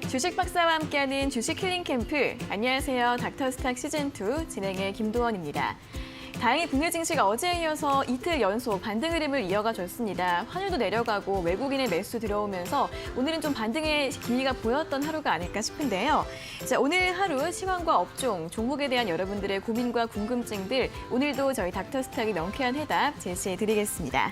주식 박사와 함께하는 주식 힐링 캠프. 안녕하세요. 닥터스탁 시즌2 진행의 김도원입니다. 다행히 국내 증시가 어제에 이어서 이틀 연속 반등 흐름을 이어가 줬습니다. 환율도 내려가고 외국인의 매수 들어오면서 오늘은 좀 반등의 기미가 보였던 하루가 아닐까 싶은데요. 자, 오늘 하루 시황과 업종, 종목에 대한 여러분들의 고민과 궁금증들 오늘도 저희 닥터스탁이 명쾌한 해답 제시해드리겠습니다.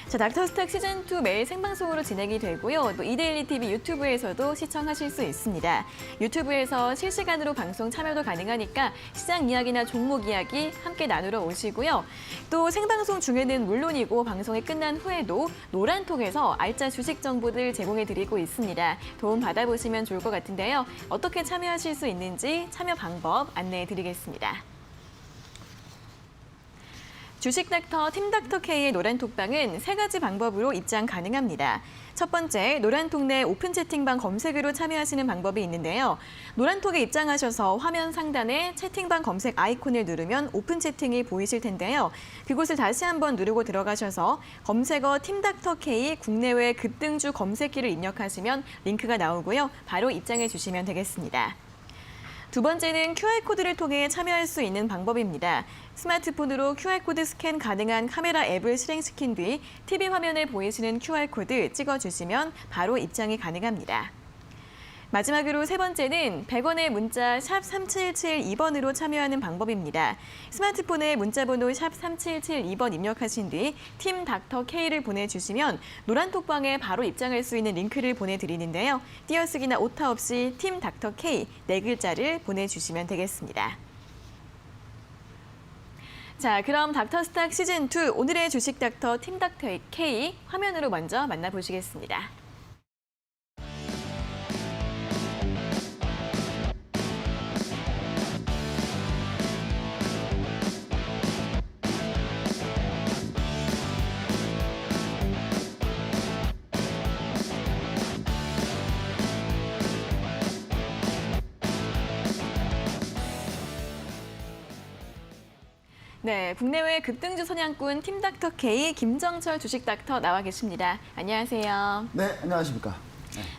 자, 닥터스탁 시즌2 매일 생방송으로 진행이 되고요. 또 이데일리 TV 유튜브에서도 시청하실 수 있습니다. 유튜브에서 실시간으로 방송 참여도 가능하니까 시장 이야기나 종목 이야기 함께 나누러 오시고요. 또 생방송 중에는 물론이고 방송이 끝난 후에도 노란톡에서 알짜 주식 정보들 제공해드리고 있습니다. 도움 받아보시면 좋을 것 같은데요. 어떻게 참여하실 수 있는지 참여 방법 안내해드리겠습니다. 주식닥터 팀닥터K의 노란톡방은 세 가지 방법으로 입장 가능합니다. 첫 번째, 노란톡 내 오픈 채팅방 검색으로 참여하시는 방법이 있는데요. 노란톡에 입장하셔서 화면 상단에 채팅방 검색 아이콘을 누르면 오픈 채팅이 보이실 텐데요. 그곳을 다시 한번 누르고 들어가셔서 검색어 팀닥터K 국내외 급등주 검색기를 입력하시면 링크가 나오고요. 바로 입장해 주시면 되겠습니다. 두 번째는 QR코드를 통해 참여할 수 있는 방법입니다. 스마트폰으로 QR코드 스캔 가능한 카메라 앱을 실행시킨 뒤 TV 화면에 보이시는 QR코드 찍어주시면 바로 입장이 가능합니다. 마지막으로 세 번째는 100원의 문자 샵 3772번으로 참여하는 방법입니다. 스마트폰에 문자번호 샵 3772번 입력하신 뒤 팀 닥터 K를 보내주시면 노란톡방에 바로 입장할 수 있는 링크를 보내드리는데요. 띄어쓰기나 오타 없이 팀 닥터 K 네 글자를 보내주시면 되겠습니다. 자, 그럼 닥터스탁 시즌2 오늘의 주식 닥터 팀 닥터 K 화면으로 먼저 만나보시겠습니다. 네, 국내외 급등주 선양꾼 팀닥터 K 김정철 주식닥터 나와 계십니다. 안녕하세요. 네, 안녕하십니까.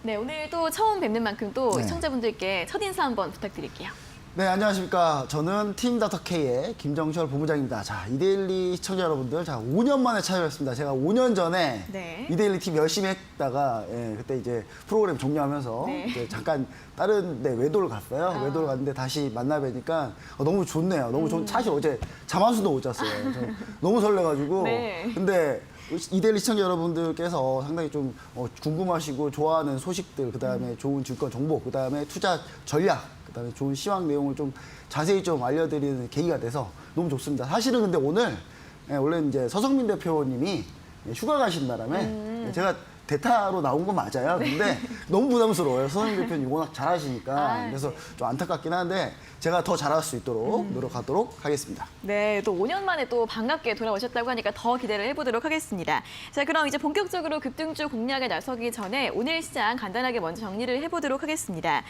네, 오늘 또 처음 뵙는 만큼 또 네. 시청자분들께 첫인사 한번 부탁드릴게요. 네, 안녕하십니까. 저는 팀 닥터 K의 김정철 본부장입니다. 자, 이데일리 시청자 여러분들, 자, 5년 만에 찾아뵙습니다. 제가 5년 전에 네. 이데일리 팀 열심히 했다가, 그때 이제 프로그램 종료하면서 네. 이제 잠깐 다른 데 외도를 갔어요. 외도를 갔는데 다시 만나 뵈니까 너무 좋네요. 너무 좋은, 사실 어제 잠 한 수도 못 잤어요. 저 너무 설레가지고. 네. 근데 이데일리 시청자 여러분들께서 상당히 좀 궁금하시고 좋아하는 소식들, 그다음에 좋은 증권 정보, 그다음에 투자 전략, 그다음에 좋은 시황 내용을 좀 자세히 좀 알려드리는 계기가 돼서 너무 좋습니다. 사실은 근데 오늘 원래 이제 서성민 대표님이 휴가 가신 바람에 제가 대타로 나온 건 맞아요. 근데 너무 부담스러워요. 서성민 대표님 워낙 잘하시니까. 그래서 좀 안타깝긴 한데 제가 더 잘할 수 있도록 노력하도록 하겠습니다. 네, 또 5년 만에 또 반갑게 돌아오셨다고 하니까 더 기대를 해보도록 하겠습니다. 자, 그럼 이제 본격적으로 급등주 공략에 나서기 전에 오늘 시장 간단하게 먼저 정리를 해보도록 하겠습니다.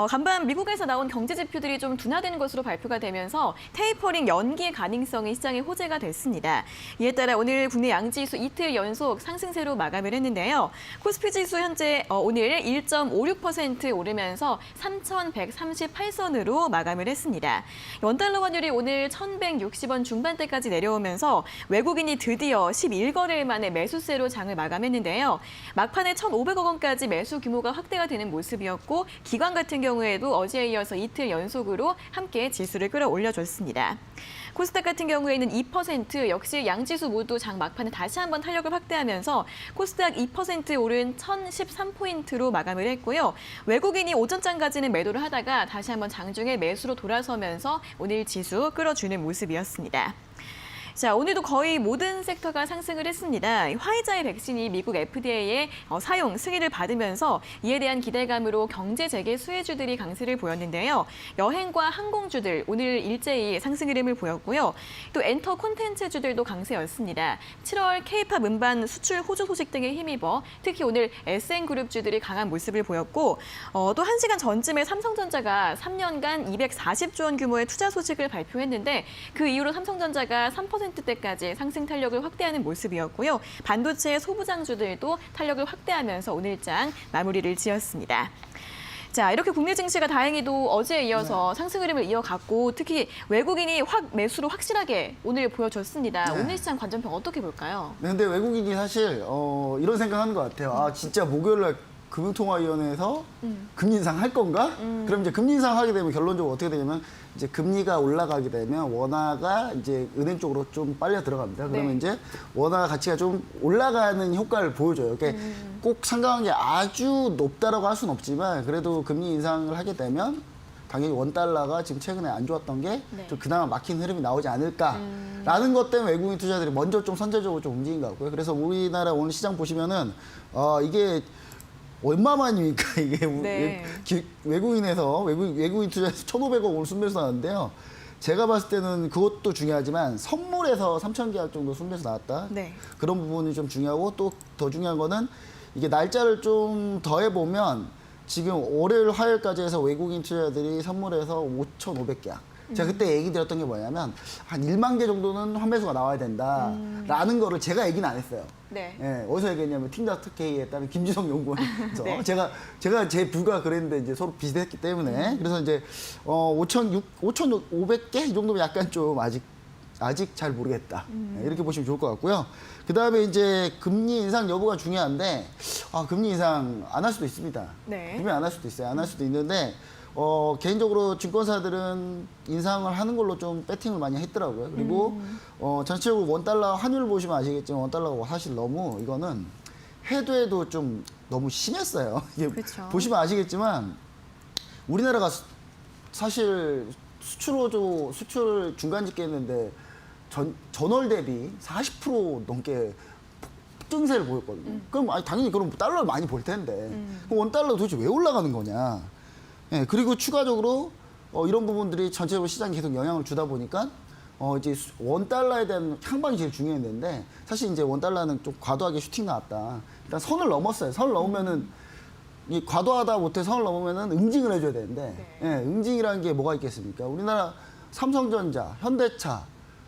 간밤 미국에서 나온 경제 지표들이 좀 둔화된 것으로 발표가 되면서 테이퍼링 연기 가능성이 시장에 호재가 됐습니다. 이에 따라 오늘 국내 양지수 이틀 연속 상승세로 마감을 했는데요. 코스피 지수 현재 오늘 1.56% 오르면서 3,138선으로 마감을 했습니다. 원달러 환율이 오늘 1,160원 중반대까지 내려오면서 외국인이 드디어 11거래일 만에 매수세로 장을 마감했는데요. 막판에 1,500억 원까지 매수 규모가 확대가 되는 모습이었고 기관 같은 경우에도 어제에 이어서 이틀 연속으로 함께 지수를 끌어올려줬습니다. 코스닥 같은 경우에는 2% 역시 양지수 모두 장 막판에 다시 한번 탄력을 확대하면서 코스닥 2% 오른 1,013포인트로 마감을 했고요. 외국인이 오전장까지는 매도를 하다가 다시 한번 장중에 매수로 돌아서면서 오늘 지수 끌어주는 모습이었습니다. 자, 오늘도 거의 모든 섹터가 상승을 했습니다. 화이자의 백신이 미국 FDA의 사용 승인을 받으면서 이에 대한 기대감으로 경제 재개 수혜주들이 강세를 보였는데요. 여행과 항공주들 오늘 일제히 상승 흐름을 보였고요. 또 엔터 콘텐츠주들도 강세였습니다. 7월 K-팝 음반 수출 호조 소식 등에 힘입어 특히 오늘 SN그룹주들이 강한 모습을 보였고 또 1시간 전쯤에 삼성전자가 3년간 240조 원 규모의 투자 소식을 발표했는데 그 이후로 삼성전자가 3%대까지 상승 탄력을 확대하는 모습이었고요. 반도체 소부장주들도 탄력을 확대하면서 오늘장 마무리를 지었습니다. 자, 이렇게 국내 증시가 다행히도 어제에 이어서 상승 흐름을 이어갔고 특히 외국인이 매수로 확실하게 오늘 보여줬습니다. 네. 오늘 시장 관전평 어떻게 볼까요? 네, 근데 외국인이 사실 이런 생각하는 것 같아요. 아 진짜 목요일날 금융통화위원회에서 금리 인상 할 건가? 그럼 이제 금리 인상 하게 되면 결론적으로 어떻게 되냐면 이제 금리가 올라가게 되면 원화가 이제 은행 쪽으로 좀 빨려 들어갑니다. 그러면 네. 이제 원화 가치가 좀 올라가는 효과를 보여줘요. 그러니까 꼭 상관관계 아주 높다라고 할 수는 없지만 그래도 금리 인상을 하게 되면 당연히 원달러가 지금 최근에 안 좋았던 게 네. 좀 그나마 막힌 흐름이 나오지 않을까라는 것 때문에 외국인 투자들이 먼저 좀 선제적으로 좀 움직인 것 같고요. 그래서 우리나라 오늘 시장 보시면은 이게 얼마만입니까? 이게 네. 외국인에서 외국인 투자에서 1,500억 오늘 순매수 나왔는데요. 제가 봤을 때는 그것도 중요하지만 선물에서 3,000계약 정도 순매수 나왔다. 네. 그런 부분이 좀 중요하고 또 더 중요한 거는 이게 날짜를 좀 더해 보면 지금 월요일 화요일까지 해서 외국인 투자자들이 선물에서 5,500계약. 제가 그때 얘기 드렸던 게 뭐냐면 한 1만 개 정도는 환매수가 나와야 된다라는 거를 제가 얘기는 안 했어요. 네. 예, 어디서 얘기했냐면 팀다트K에 따른 김지성 연구원에서 네. 제가 제 부가 그랬는데 이제 서로 비슷했기 때문에 그래서 이제 5,500개 이 정도면 약간 좀 아직 잘 모르겠다. 예, 이렇게 보시면 좋을 것 같고요. 그 다음에 이제 금리 인상 여부가 중요한데 금리 인상 안 할 수도 있습니다. 네. 분명히 안 할 수도 있어요. 안 할 수도 있는데 개인적으로 증권사들은 인상을 하는 걸로 좀 배팅을 많이 했더라고요. 그리고 전체적으로 원달러 환율 보시면 아시겠지만 원달러가 사실 너무 이거는 해도 좀 너무 심했어요. 이게 그렇죠. 보시면 아시겠지만 우리나라가 사실 수출 중간 집계했는데 전월 대비 40% 넘게 증세를 보였거든요. 그럼 당연히 그럼 달러를 많이 볼 텐데 그럼 원달러 도대체 왜 올라가는 거냐? 예, 그리고 추가적으로 이런 부분들이 전체적으로 시장에 계속 영향을 주다 보니까 이제 원달러에 대한 향방이 제일 중요했는데 사실 이제 원달러는 좀 과도하게 슈팅 나왔다. 일단 선을 넘었어요. 선을 넘으면은 이 과도하다 못해 선을 넘으면은 응징을 해줘야 되는데 예, 응징이라는 게 뭐가 있겠습니까? 우리나라 삼성전자, 현대차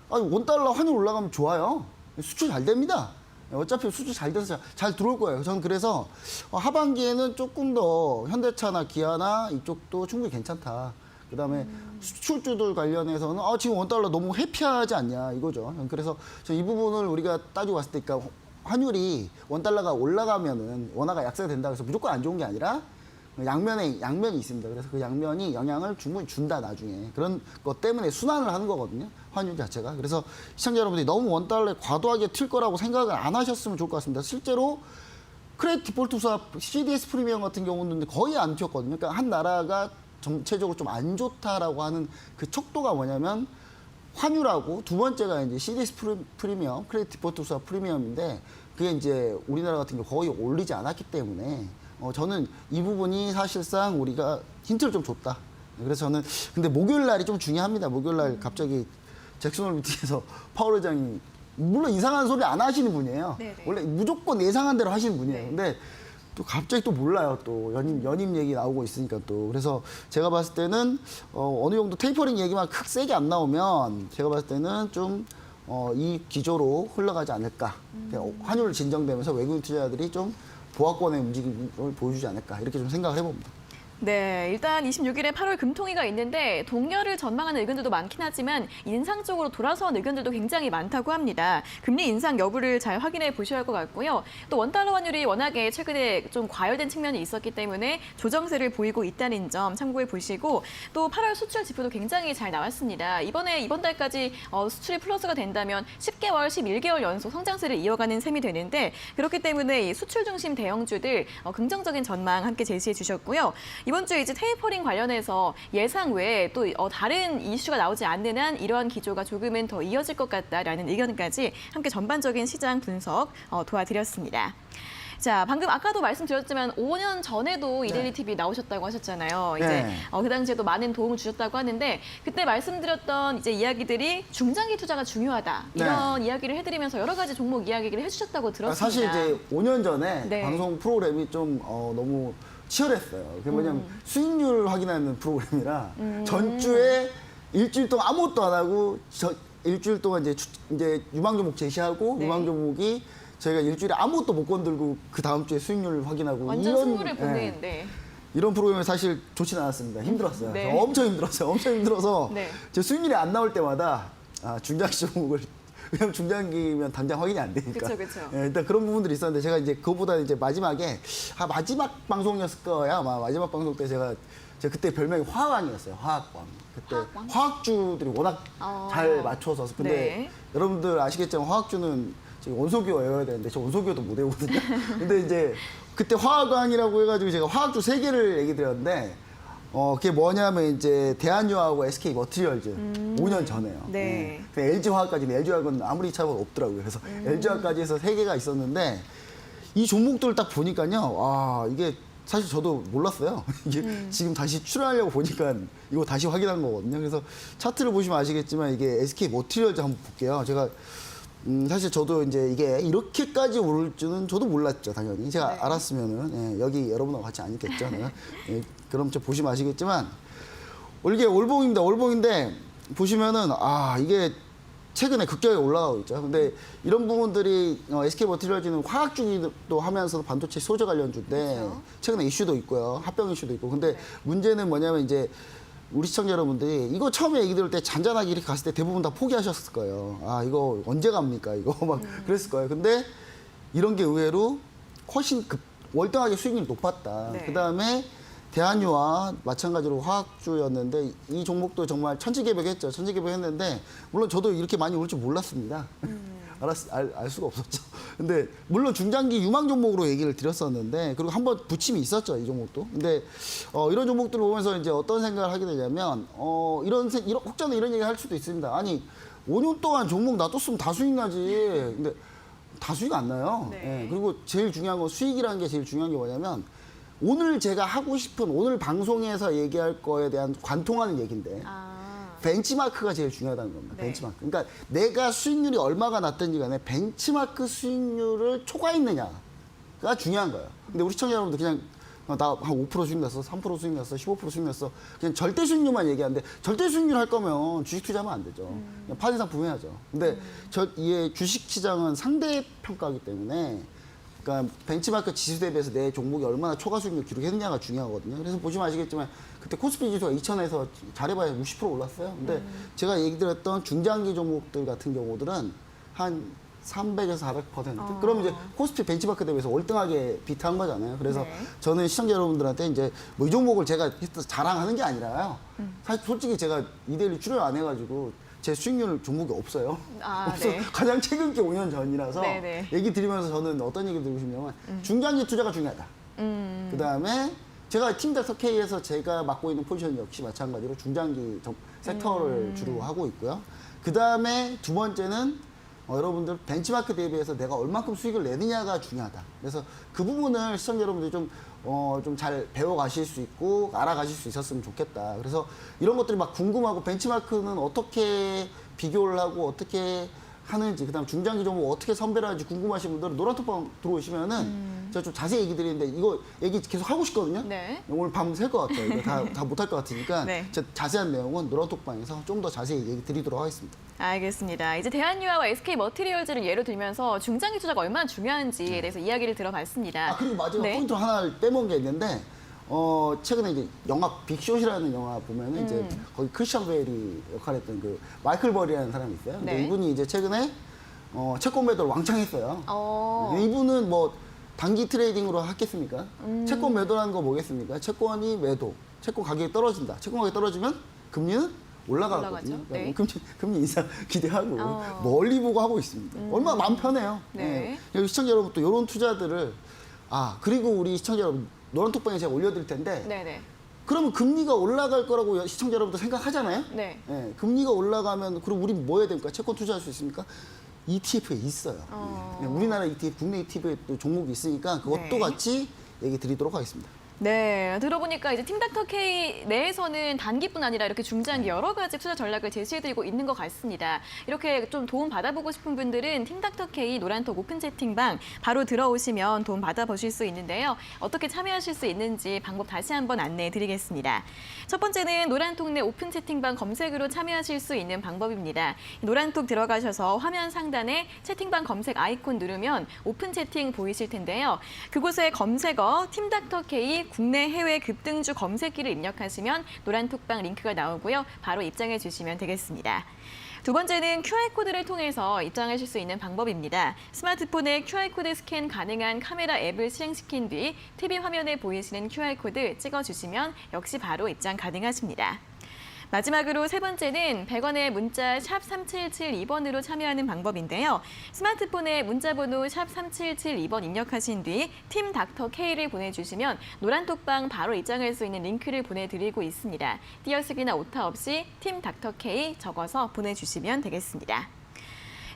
원달러 환율 올라가면 좋아요. 수출 잘 됩니다. 어차피 수출 잘 돼서 잘 들어올 거예요. 저는 그래서 하반기에는 조금 더 현대차나 기아나 이쪽도 충분히 괜찮다. 그다음에 수출주들 관련해서는 지금 원달러 너무 회피하지 않냐 이거죠. 그래서 이 부분을 우리가 따지고 봤을 때 그러니까 환율이 원달러가 올라가면은 원화가 약세된다 그래서 무조건 안 좋은 게 아니라 양면이 있습니다. 그래서 그 양면이 영향을 충분히 준다 나중에 그런 것 때문에 순환을 하는 거거든요. 환율 자체가. 그래서 시청자 여러분들이 너무 원달러에 과도하게 튈 거라고 생각을 안 하셨으면 좋을 것 같습니다. 실제로 크레딧 디폴트 수합 CDS 프리미엄 같은 경우는 거의 안 튀었거든요. 그러니까 한 나라가 전체적으로 좀 안 좋다라고 하는 그 척도가 뭐냐면 환율하고 두 번째가 이제 CDS 프리미엄, 크레딧 디폴트 수합 프리미엄인데 그게 이제 우리나라 같은 경우 거의 올리지 않았기 때문에 저는 이 부분이 사실상 우리가 힌트를 좀 줬다. 그래서 저는 근데 목요일 날이 좀 중요합니다. 목요일 날 갑자기 잭슨홀 미팅에서 파월 회장이 물론 이상한 소리 안 하시는 분이에요. 네네. 원래 무조건 예상한 대로 하시는 분이에요. 네. 근데 또 갑자기 또 몰라요. 또 연임 얘기 나오고 있으니까 또 그래서 제가 봤을 때는 어느 정도 테이퍼링 얘기만 크게 세게 안 나오면 제가 봤을 때는 좀 이 기조로 흘러가지 않을까. 환율 진정되면서 외국인 투자자들이 좀 보합권의 움직임을 보여주지 않을까 이렇게 좀 생각을 해봅니다. 네, 일단 26일에 8월 금통위가 있는데 동결을 전망하는 의견들도 많긴 하지만 인상 쪽으로 돌아선 의견들도 굉장히 많다고 합니다. 금리 인상 여부를 잘 확인해 보셔야 할 것 같고요. 또 원달러 환율이 워낙에 최근에 좀 과열된 측면이 있었기 때문에 조정세를 보이고 있다는 점 참고해 보시고 또 8월 수출 지표도 굉장히 잘 나왔습니다. 이번 달까지 수출이 플러스가 된다면 10개월, 11개월 연속 성장세를 이어가는 셈이 되는데 그렇기 때문에 이 수출 중심 대형주들 긍정적인 전망 함께 제시해 주셨고요. 이번 주에 이제 테이퍼링 관련해서 예상 외에 또 다른 이슈가 나오지 않는 한 이러한 기조가 조금은 더 이어질 것 같다라는 의견까지 함께 전반적인 시장 분석 도와드렸습니다. 자, 방금 아까도 말씀드렸지만 5년 전에도 이데일리 TV 나오셨다고 하셨잖아요. 이제 네. 그 당시에도 많은 도움을 주셨다고 하는데 그때 말씀드렸던 이제 이야기들이 중장기 투자가 중요하다 이런 이야기를 해드리면서 여러 가지 종목 이야기를 해주셨다고 들었습니다. 사실 이제 5년 전에 네. 방송 프로그램이 좀 너무 치열했어요. 그게 뭐냐면 수익률 확인하는 프로그램이라 전주에 일주일 동안 아무것도 안 하고 일주일 동안 이제 유망 종목 제시하고 네. 유망 종목이 저희가 일주일에 아무것도 못 건들고 그 다음 주에 수익률 확인하고 완전 이런 승부를 보는 네. 이런 프로그램이 사실 좋지는 않았습니다. 힘들었어요. 네. 엄청 힘들었어요. 엄청 힘들어서 네. 제 수익률이 안 나올 때마다 중장기 종목을 왜냐면 중장기면 당장 확인이 안 되니까. 그쵸. 예, 일단 그런 부분들이 있었는데 제가 이제 그거보다 이제 마지막에 마지막 방송이었을 거야. 아마 마지막 방송 때 제가 그때 별명이 화학왕이었어요. 화학왕. 그때 화학왕? 화학주들이 워낙 잘 맞춰서 근데 네. 여러분들 아시겠지만 화학주는 지금 원소기호 외워야 되는데 저 원소기호도 못 외우거든요. 근데 이제 그때 화학왕이라고 해가지고 제가 화학주 3개를 얘기 드렸는데 그게 뭐냐면 이제 대한유화하고 SK 머티리얼즈 5년 전에요. 네. LG화학까지는 LG화학은 아무리 차이가 없더라고요. 그래서 LG화학까지 해서 3개가 있었는데 이 종목들을 딱 보니까요. 이게 사실 저도 몰랐어요. 이게 지금 다시 출연하려고 보니까 이거 다시 확인한 거거든요. 그래서 차트를 보시면 아시겠지만 이게 SK 머티리얼즈 한번 볼게요. 제가 사실 저도 이제 이게 이렇게까지 오를 줄은 저도 몰랐죠, 당연히. 제가 네. 알았으면은 여기 여러분하고 같이 안 있겠죠, 내가. 그럼 저 보시면 아시겠지만 이게 올봉입니다. 올봉인데 보시면은 이게 최근에 극적으로 올라가고 있죠. 근데 이런 부분들이 SK 머티리얼즈는 화학주기도 하면서 반도체 소재 관련주인데 그렇죠. 최근에 이슈도 있고요. 합병 이슈도 있고. 근데 문제는 뭐냐면 이제 우리 시청자 여러분들이 이거 처음에 얘기 들을 때 잔잔하게 이렇게 갔을 때 대부분 다 포기하셨을 거예요. 이거 언제 갑니까? 이거 막 그랬을 거예요. 근데 이런 게 의외로 훨씬 월등하게 수익률이 높았다. 네. 그다음에 대한유화 마찬가지로 화학주였는데 이 종목도 정말 천지개벽했죠. 천지개벽했는데 물론 저도 이렇게 많이 올 줄 몰랐습니다. 알 수가 없었죠. 근데 물론 중장기 유망 종목으로 얘기를 드렸었는데 그리고 한번 부침이 있었죠, 이 종목도. 근데 이런 종목들을 보면서 이제 어떤 생각을 하게 되냐면 혹자는 이런 얘기 할 수도 있습니다. 아니 5년 동안 종목 놔뒀으면 다 수익 나지. 근데 다 수익 안 나요. 네. 예, 그리고 제일 중요한 건 수익이라는 게 제일 중요한 게 뭐냐면 오늘 제가 하고 싶은 오늘 방송에서 얘기할 거에 대한 관통하는 얘기인데 벤치마크가 제일 중요하다는 겁니다. 네. 벤치마크. 그러니까 내가 수익률이 얼마가 났든지 간에 벤치마크 수익률을 초과했느냐가 중요한 거예요. 근데 우리 시청자 여러분들 그냥 나 한 5% 수익 났어, 3% 수익 났어, 15% 수익 났어. 그냥 절대 수익률만 얘기하는데 절대 수익률 할 거면 주식 투자하면 안 되죠. 그냥 판이상 부매하죠. 근데 이 주식 시장은 상대 평가이기 때문에 그러니까 벤치마크 지수 대비해서 내 종목이 얼마나 초과 수익률 기록했느냐가 중요하거든요. 그래서 보시면 아시겠지만 그때 코스피 지수가 2000에서 잘해봐야 60% 올랐어요. 근데 제가 얘기 드렸던 중장기 종목들 같은 경우들은 한 300에서 400%. 그럼 이제 코스피 벤치마크 대비해서 월등하게 비트한 거잖아요. 그래서 네. 저는 시청자 여러분들한테 이제 뭐 이 종목을 제가 자랑하는 게 아니라요. 사실 솔직히 제가 이데일리 출연 안 해가지고 제 수익률 종목이 없어요. 없어. 네. 가장 최근 게 5년 전이라서 네네. 얘기 드리면서 저는 어떤 얘기 드리고 싶냐면 중장기 투자가 중요하다. 그다음에 제가 팀닥터 K에서 제가 맡고 있는 포지션 역시 마찬가지로 중장기 섹터를 주로 하고 있고요. 그다음에 두 번째는 여러분들 벤치마크 대비해서 내가 얼만큼 수익을 내느냐가 중요하다. 그래서 그 부분을 시청자 여러분들이 좀 잘 배워가실 수 있고 알아가실 수 있었으면 좋겠다. 그래서 이런 것들이 막 궁금하고 벤치마크는 어떻게 비교를 하고 어떻게 하는지 그다음 중장기 종목 어떻게 선별을 하는지 궁금하신 분들은 노란톡방 들어오시면은 제가 좀 자세히 얘기 드리는데 이거 얘기 계속 하고 싶거든요. 네. 오늘 밤 샐 것 같아요. 이거 다 못할 것 같으니까 네. 제가 자세한 내용은 노란톡방에서 좀 더 자세히 얘기 드리도록 하겠습니다. 알겠습니다. 이제 대한유화와 SK 머티리얼즈를 예로 들면서 중장기 투자가 얼마나 중요한지에 대해서 이야기를 들어봤습니다. 그리고 마지막 네. 포인트 하나를 빼먹은 게 있는데 최근에 이제 영화 빅숏이라는 영화 보면은 이제 거기 크리스찬 베일이 역할했던 그 마이클 버리라는 사람이 있어요. 근데 네. 이분이 이제 최근에 채권 매도를 왕창 했어요. 이분은 뭐 단기 트레이딩으로 하겠습니까? 채권 매도라는 거 뭐겠습니까? 채권이 매도, 채권 가격이 떨어진다. 채권 가격이 떨어지면 금리는 올라가거든요. 올라가죠. 네. 금리 인상 기대하고 멀리 보고 하고 있습니다. 얼마나 마음 편해요. 네. 여기 시청자 여러분 또 이런 투자들을 그리고 우리 시청자 여러분 노란톡방에 제가 올려드릴 텐데 네네. 그러면 금리가 올라갈 거라고 시청자 여러분도 생각하잖아요. 네. 예, 금리가 올라가면 그럼 우리 뭐 해야 됩니까? 채권 투자할 수 있습니까? ETF에 있어요. 예, 우리나라 ETF, 국내 ETF에 또 종목이 있으니까 그것도 네. 같이 얘기 드리도록 하겠습니다. 네, 들어보니까 이제 팀닥터 K 내에서는 단기뿐 아니라 이렇게 중장기 여러 가지 투자 전략을 제시해드리고 있는 것 같습니다. 이렇게 좀 도움 받아보고 싶은 분들은 팀닥터 K 노란톡 오픈 채팅방 바로 들어오시면 도움 받아보실 수 있는데요. 어떻게 참여하실 수 있는지 방법 다시 한번 안내해드리겠습니다. 첫 번째는 노란톡 내 오픈 채팅방 검색으로 참여하실 수 있는 방법입니다. 노란톡 들어가셔서 화면 상단에 채팅방 검색 아이콘 누르면 오픈 채팅 보이실 텐데요. 그곳에 검색어 팀닥터 K 여러분들이 국내 해외 급등주 검색기를 입력하시면 노란톡방 링크가 나오고요. 바로 입장해 주시면 되겠습니다. 두 번째는 QR코드를 통해서 입장하실 수 있는 방법입니다. 스마트폰에 QR코드 스캔 가능한 카메라 앱을 실행시킨 뒤 TV 화면에 보이시는 QR코드 찍어주시면 역시 바로 입장 가능하십니다. 마지막으로 세 번째는 100원의 문자 샵 3772번으로 참여하는 방법인데요. 스마트폰에 문자번호 샵 3772번 입력하신 뒤 팀 닥터 K를 보내주시면 노란톡방 바로 입장할 수 있는 링크를 보내드리고 있습니다. 띄어쓰기나 오타 없이 팀 닥터 K 적어서 보내주시면 되겠습니다.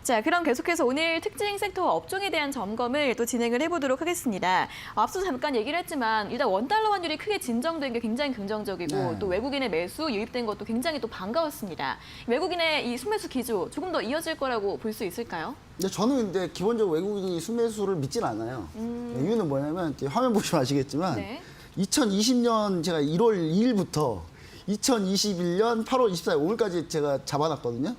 자, 그럼 계속해서 오늘 특징 섹터와 업종에 대한 점검을 또 진행을 해보도록 하겠습니다. 앞서 잠깐 얘기를 했지만 일단 원달러 환율이 크게 진정된 게 굉장히 긍정적이고 네. 또 외국인의 매수 유입된 것도 굉장히 또 반가웠습니다. 외국인의 이 순매수 기조 조금 더 이어질 거라고 볼 수 있을까요? 근데 저는 근데 기본적으로 외국인이 순매수를 믿진 않아요. 이유는 뭐냐면 이렇게 화면 보시면 아시겠지만 네. 2020년 제가 1월 2일부터 2021년 8월 24일 오늘까지 제가 잡아놨거든요.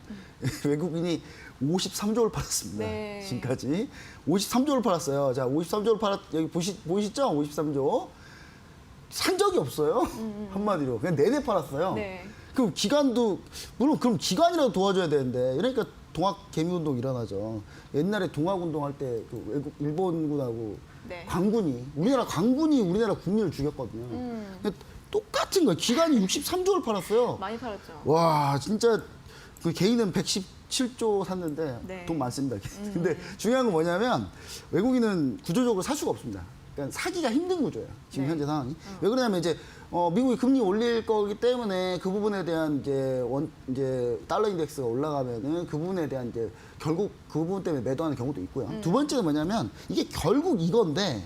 외국인이 53조를 팔았습니다. 네. 지금까지 53조를 팔았어요. 자, 53조를 여기 보이시죠? 53조. 산 적이 없어요. 한마디로 그냥 내내 팔았어요. 네. 그럼 기관도 물론 그럼 기관이라도 도와줘야 되는데 이러니까 동학 개미운동 일어나죠. 옛날에 동학운동 할 때 그 외국 일본군하고 네. 광군이 우리나라 국민을 죽였거든요. 근데 똑같은 거예요. 기관이 63조를 팔았어요. 많이 팔았죠. 와 진짜 그 개인은 117조 샀는데 네. 돈 많습니다. 근데 중요한 건 뭐냐면 외국인은 구조적으로 살 수가 없습니다. 그러니까 사기가 힘든 구조예요. 지금 네. 현재 상황이. 왜 그러냐면 이제 미국이 금리 올릴 거기 때문에 그 부분에 대한 이제 달러 인덱스가 올라가면은 그 부분에 대한 이제 결국 그 부분 때문에 매도하는 경우도 있고요. 두 번째는 뭐냐면 이게 결국 이건데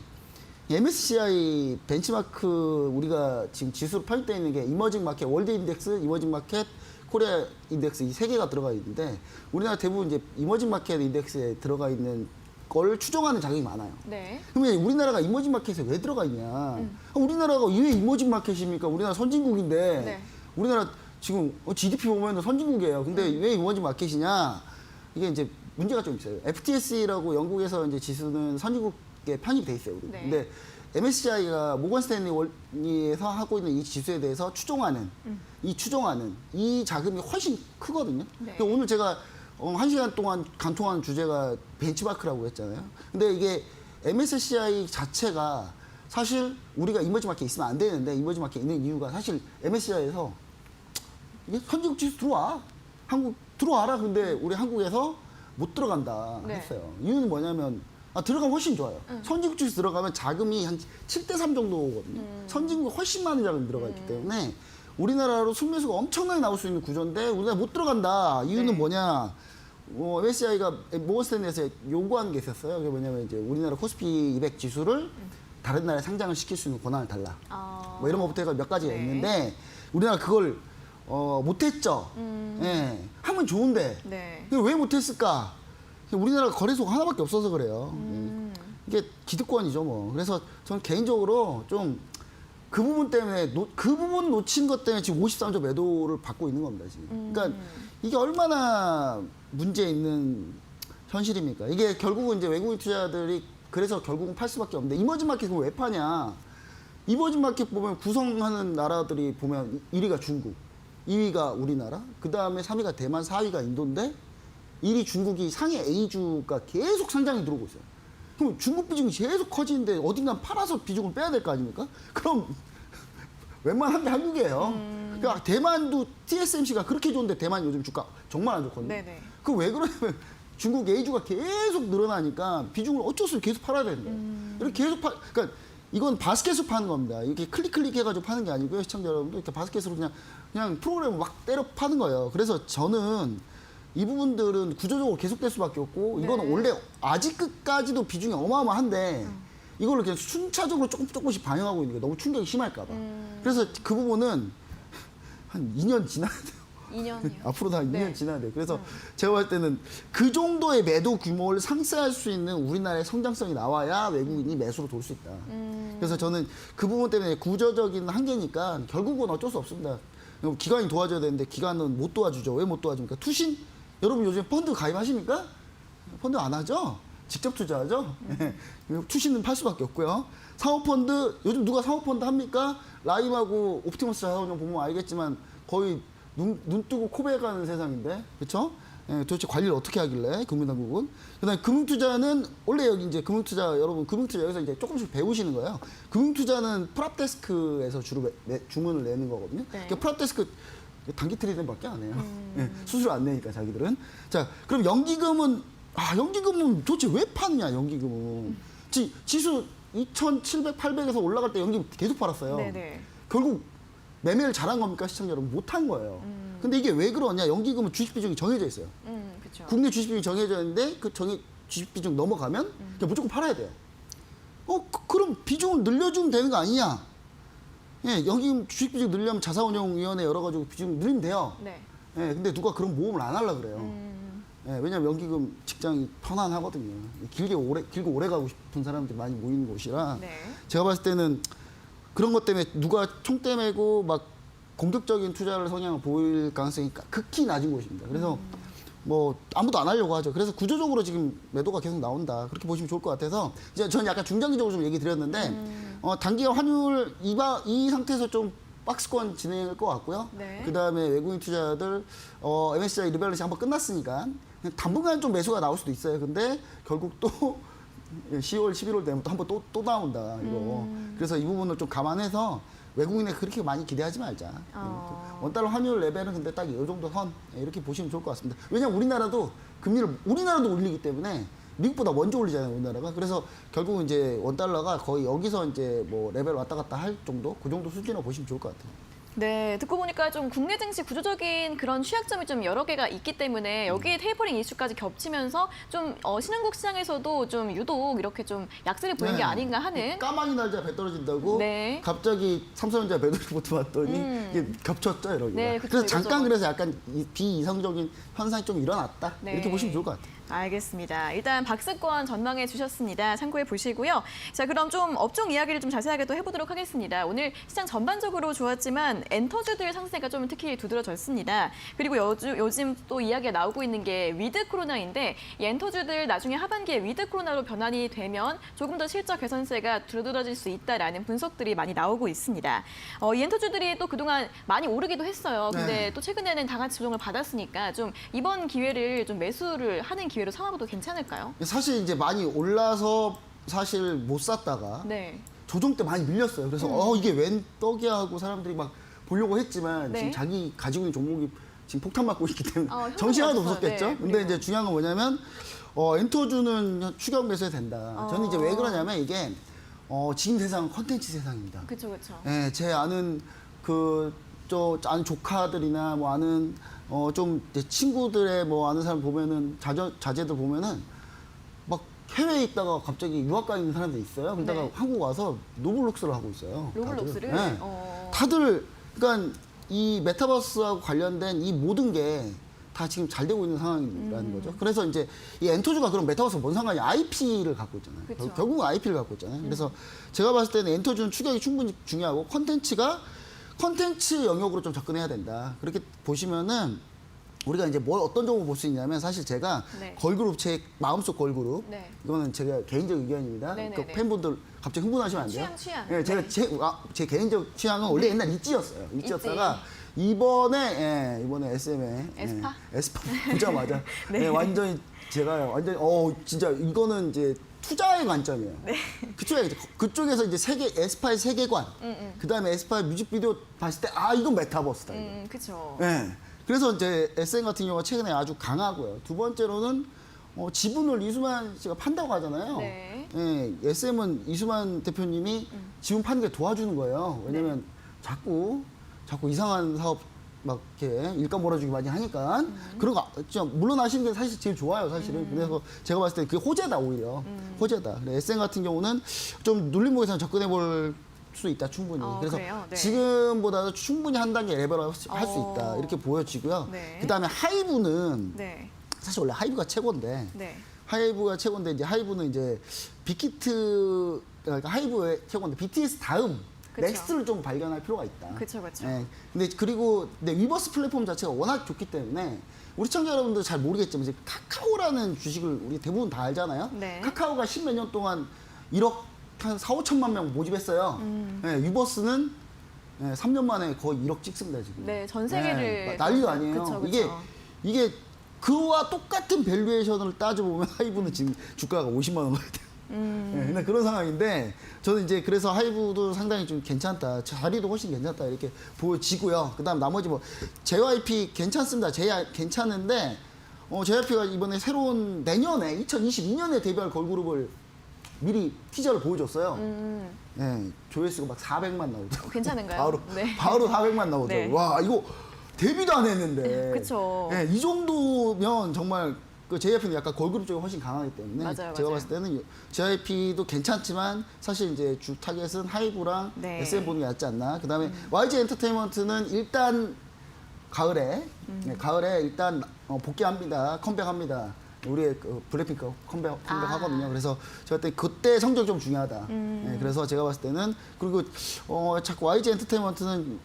MSCI 벤치마크 우리가 지금 지수로 편입되어 있는 게 이머징 마켓, 월드 인덱스, 이머징 마켓, 코리아 인덱스 이 세 개가 들어가 있는데 우리나라 대부분 이제 이머징 마켓 인덱스에 들어가 있는 걸 추종하는 자격이 많아요. 네. 그러면 우리나라가 이머징 마켓에 왜 들어가 있냐? 우리나라가 왜 이머징 마켓입니까? 우리나라 선진국인데 네. 우리나라 지금 GDP 보면 선진국이에요. 근데 왜 이머징 마켓이냐? 이게 이제 문제가 좀 있어요. FTSE라고 영국에서 이제 지수는 선진국에 편입이 돼 있어요. 우리. 네. 근데 MSCI가 모건 스탠리에서 하고 있는 이 지수에 대해서 추종하는 이 자금이 훨씬 크거든요. 네. 근데 오늘 제가 1시간 동안 간통하는 주제가 벤치마크라고 했잖아요. 근데 이게 MSCI 자체가 사실 우리가 이머징 마켓에 있으면 안 되는데 이머징 마켓에 있는 이유가 사실 MSCI에서 이게 선진국 지수 들어와. 한국 들어와라. 근데 우리 한국에서 못 들어간다 네. 했어요. 이유는 뭐냐면 들어가면 훨씬 좋아요. 선진국 지수 들어가면 자금이 한 7대3 정도 오거든요. 선진국이 훨씬 많은 자금이 들어가 있기 때문에 우리나라로 순매수가 엄청나게 나올 수 있는 구조인데 우리나라 못 들어간다. 이유는 네. 뭐냐? MSCI가 모건스탠리에서 요구한 게 있었어요. 그게 뭐냐면 이제 우리나라 코스피 200 지수를 다른 나라에 상장을 시킬 수 있는 권한을 달라. 뭐 이런 것부터 해서 몇 가지가 네. 있는데 우리나라 그걸 못했죠. 예, 하면 좋은데 네. 왜 못했을까? 우리나라 거래소가 하나밖에 없어서 그래요. 이게 기득권이죠, 뭐. 그래서 저는 개인적으로 좀 그 부분 때문에 그 부분 놓친 것 때문에 지금 53조 매도를 받고 있는 겁니다, 지금. 그러니까 이게 얼마나 문제 있는 현실입니까? 이게 결국은 이제 외국인 투자자들이 그래서 결국은 팔 수밖에 없는데 이머징 마켓을 왜 파냐? 이머징 마켓 보면 구성하는 나라들이 보면 1위가 중국, 2위가 우리나라, 그 다음에 3위가 대만, 4위가 인도인데 1위 중국이 상해 A주가 계속 상장이 들어오고 있어요. 그럼 중국 비중이 계속 커지는데 어딘가 팔아서 비중을 빼야 될 거 아닙니까? 그럼 웬만한 게 한국이에요. 그러니까 대만도 TSMC가 그렇게 좋은데 대만 요즘 주가 정말 안 좋거든요. 네네. 그 왜 그러냐면 중국 A주가 계속 늘어나니까 비중을 어쩔 수 없이 계속 팔아야 되는 거예요. 이렇게 계속 그러니까 이건 바스켓으로 파는 겁니다. 이렇게 클릭 해가지고 파는 게 아니고요. 시청자 여러분도 이렇게 바스켓으로 그냥 프로그램을 막 때려 파는 거예요. 그래서 저는 이 부분들은 구조적으로 계속될 수밖에 없고 이거는 원래 아직 끝까지도 비중이 어마어마한데 이걸로 그냥 순차적으로 조금씩 반영하고 있는 게 너무 충격이 심할까 봐. 그래서 그 부분은 한 2년 지나야 돼요. 2년이요. 앞으로 다 2년 네. 지나야 돼요. 그래서 제가 볼 때는 그 정도의 매도 규모를 상쇄할 수 있는 우리나라의 성장성이 나와야 외국인이 매수로 돌 수 있다. 그래서 저는 그 부분 때문에 구조적인 한계니까 결국은 어쩔 수 없습니다. 기관이 도와줘야 되는데 기관은 못 도와주죠. 왜 못 도와줍니까? 투신? 여러분 요즘 펀드 가입하십니까? 펀드 안 하죠? 직접 투자하죠. 투신은 팔 수밖에 없고요. 사모펀드 요즘 누가 사모펀드 합니까? 라임하고 옵티머스 자산운용 보면 알겠지만 거의 눈 뜨고 코 베가는 세상인데, 그렇죠? 예, 도대체 관리를 어떻게 하길래 금융당국은? 그다음에 금융투자는 원래 여기 이제 금융투자 여러분 금융투자 여기서 이제 조금씩 배우시는 거예요. 금융투자는 프랍데스크에서 주로 주문을 내는 거거든요. 네. 그러니까 프랍데스크 단기 트레이딩밖에 안 해요. 예, 수수료 안 내니까 자기들은. 자, 그럼 연기금은 연기금은 도대체 왜 파느냐 연기금은? 지수 2,700, 800에서 올라갈 때 연기금 계속 팔았어요. 네네. 결국 매매를 잘한 겁니까 시청자 여러분? 못한 거예요. 근데 이게 왜 그러냐? 연기금은 주식 비중이 정해져 있어요. 그렇죠. 국내 주식 비중이 정해져 있는데 그 주식 비중 넘어가면 그냥 무조건 팔아야 돼요. 그럼 비중을 늘려주면 되는 거 아니냐? 예, 연기금 주식 비중 늘려면 자산운용위원회 열어가지고 비중 늘리면 돼요. 네. 예, 근데 누가 그런 모험을 안 하려고 그래요. 예, 왜냐면 연기금 직장이 편안하거든요. 길고 오래 가고 싶은 사람들이 많이 모이는 곳이라. 네. 제가 봤을 때는 그런 것 때문에 누가 총대 메고 막 공격적인 투자를 성향을 보일 가능성이 극히 낮은 곳입니다. 그래서 뭐 아무도 안 하려고 하죠. 그래서 구조적으로 지금 매도가 계속 나온다. 그렇게 보시면 좋을 것 같아서 이제 저는 약간 중장기적으로 좀 얘기 드렸는데 단기간 환율 이 상태에서 좀 박스권 진행할 것 같고요. 네. 그다음에 외국인 투자들 MSCI 리밸런싱 한번 끝났으니까 당분간 좀 매수가 나올 수도 있어요. 근데 결국 또 10월, 11월 되면 또 한번 또 나온다 이거. 그래서 이 부분을 좀 감안해서 외국인에 그렇게 많이 기대하지 말자. 원달러 환율 레벨은 근데 딱 이 정도 선 이렇게 보시면 좋을 것 같습니다. 왜냐면 우리나라도 금리를 우리나라도 올리기 때문에 미국보다 먼저 올리잖아요, 우리나라가. 그래서 결국은 이제 원달러가 거의 여기서 이제 뭐 레벨 왔다 갔다 할 정도, 그 정도 수준으로 보시면 좋을 것 같아요. 네, 듣고 보니까 좀 국내 증시 구조적인 그런 취약점이 좀 여러 개가 있기 때문에 여기에 테이퍼링 이슈까지 겹치면서 좀 신흥국 시장에서도 좀 유독 이렇게 좀 약세를 보인 게 아닌가 하는. 까마귀 날짜 배 떨어진다고 네. 갑자기 삼성전자 배터리부터 왔더니 이게 겹쳤죠, 이렇게. 네, 그쵸, 그래서 잠깐 이거저거. 그래서 약간 비이성적인 현상이 좀 일어났다. 네. 이렇게 보시면 좋을 것 같아요. 알겠습니다. 일단 박스권 전망해 주셨습니다. 참고해 보시고요. 자, 그럼 좀 업종 이야기를 좀 자세하게 또 해보도록 하겠습니다. 오늘 시장 전반적으로 좋았지만 엔터주들 상세가 좀 특히 두드러졌습니다. 그리고 요즘 또 이야기가 나오고 있는 게 위드 코로나인데 이 엔터주들 나중에 하반기에 위드 코로나로 변환이 되면 조금 더 실적 개선세가 두드러질 수 있다라는 분석들이 많이 나오고 있습니다. 이 엔터주들이 또 그동안 많이 오르기도 했어요. 근데 네. 또 최근에는 다 같이 조정을 받았으니까 좀 이번 기회를 좀 매수를 하는 기회로 삼아봐도 괜찮을까요? 사실 이제 많이 올라서 사실 못 샀다가 네. 조정 때 많이 밀렸어요. 그래서 이게 웬 떡이야 하고 사람들이 막 보려고 했지만 네. 지금 자기 가지고 있는 종목이 지금 폭탄 맞고 있기 때문에 현금이 정신 하나도 없어요. 없었겠죠. 네, 근데 그리고. 이제 중요한 건 뭐냐면 엔터주는 추격 매수해야 된다. 저는 이제 왜 그러냐면 이게 지금 세상은 컨텐츠 세상입니다. 그렇죠, 그렇죠. 예, 제 아는 아는 조카들이나 뭐 아는 좀 내 친구들의 뭐 아는 사람 보면은 자제들 보면은 막 해외에 있다가 갑자기 유학 가 있는 사람들이 있어요. 그러다가 네. 한국 와서 로블록스를 하고 있어요. 로블록스를? 다들. 네. 어. 다들 그러니까 이 메타버스하고 관련된 이 모든 게 다 지금 잘 되고 있는 상황이라는 거죠. 그래서 이제 이 엔터주가 그럼 메타버스 뭔 상관이야? IP를 갖고 있잖아요. 그쵸. 결국은 IP를 갖고 있잖아요. 그래서 제가 봤을 때는 엔터주는 추격이 충분히 중요하고 컨텐츠 영역으로 좀 접근해야 된다. 그렇게 보시면은 우리가 이제 어떤 종목을 볼 수 있냐면 사실 제가 네. 걸그룹 제 마음속 걸그룹 네. 이거는 제가 개인적 의견입니다. 네네네. 그 팬분들 갑자기 흥분하시면 안 돼요. 취향. 예, 제가 네. 제 개인적 취향은 원래 옛날 있지였어요. 있지였다가 이번에 SM에 에스파? 에스파 보자마자 네. 예, 완전히 제가 완전히 진짜 이거는 이제 투자의 관점이에요. 네. 그쪽에서 이제 에스파의 세계관, 그다음에 에스파의 뮤직비디오 봤을 때 이건 메타버스다. 이거. 그렇죠. 네. 그래서 이제 SM 같은 경우가 최근에 아주 강하고요. 두 번째로는 지분을 이수만 씨가 판다고 하잖아요. 네. 예, SM은 이수만 대표님이 지분 파는 게 도와주는 거예요. 왜냐면 자꾸 이상한 사업 막 이렇게 일감 몰아주기 많이 하니까 그런 거 진짜 물러나시는 게 사실 제일 좋아요, 사실은. 그래서 제가 봤을 때 그게 호재다 오히려 호재다. SM 같은 경우는 좀 눌림목에서 접근해 볼 수 있다 충분히. 그래서 그래요? 네. 지금보다도 충분히 한 단계 레벨업 할 수 있다 이렇게 보여지고요. 네. 그다음에 하이브는 네. 사실 원래 하이브가 최고인데 네. 이제 하이브는 이제 빅히트 그러니까 하이브의 최고인데 BTS 다음 그쵸. 넥스트를 좀 발견할 필요가 있다. 그쵸, 그쵸. 예. 근데 위버스 플랫폼 자체가 워낙 좋기 때문에 우리 시청자 여러분들 잘 모르겠지만 이제 카카오라는 주식을 우리 대부분 다 알잖아요. 네. 카카오가 10몇 년 동안 1억 한 4, 5천만 명 모집했어요. 예, 위버스는 3년 만에 거의 1억 찍습니다, 지금. 네, 전 세계를 난리도 아니에요. 그쵸, 그쵸. 이게 그와 똑같은 밸류에이션을 따져보면 하이브는 지금 주가가 50만 원 가야 돼요. 근데 그런 상황인데 저는 이제 그래서 하이브도 상당히 좀 괜찮다. 자리도 훨씬 괜찮다 이렇게 보여지고요. 그다음 나머지 뭐 JYP 괜찮습니다. 괜찮은데 JYP가 이번에 새로운 내년에 2022년에 데뷔할 걸그룹을 미리 티저를 보여줬어요. 네, 조회수가 막 400만 나오더라고요. 괜찮은가요? 바로 네. 바로 400만 나오더라고요. 네. 와 이거 데뷔도 안 했는데. 그쵸. 네, 이 정도면 정말 그 JYP는 약간 걸그룹 쪽이 훨씬 강하기 때문에 맞아요, 제가 맞아요. 봤을 때는 JYP도 괜찮지만 사실 이제 주 타겟은 하이브랑 네. SM 보는 게 낫지 않나. 그다음에 YG 엔터테인먼트는 일단 가을에 일단 복귀합니다. 컴백합니다. 우리의 그 블랙핑크 컴백하거든요. 그래서 제가 그때 성적 좀 중요하다. 네, 그래서 제가 봤을 때는 그리고 자꾸 YG 엔터테인먼트는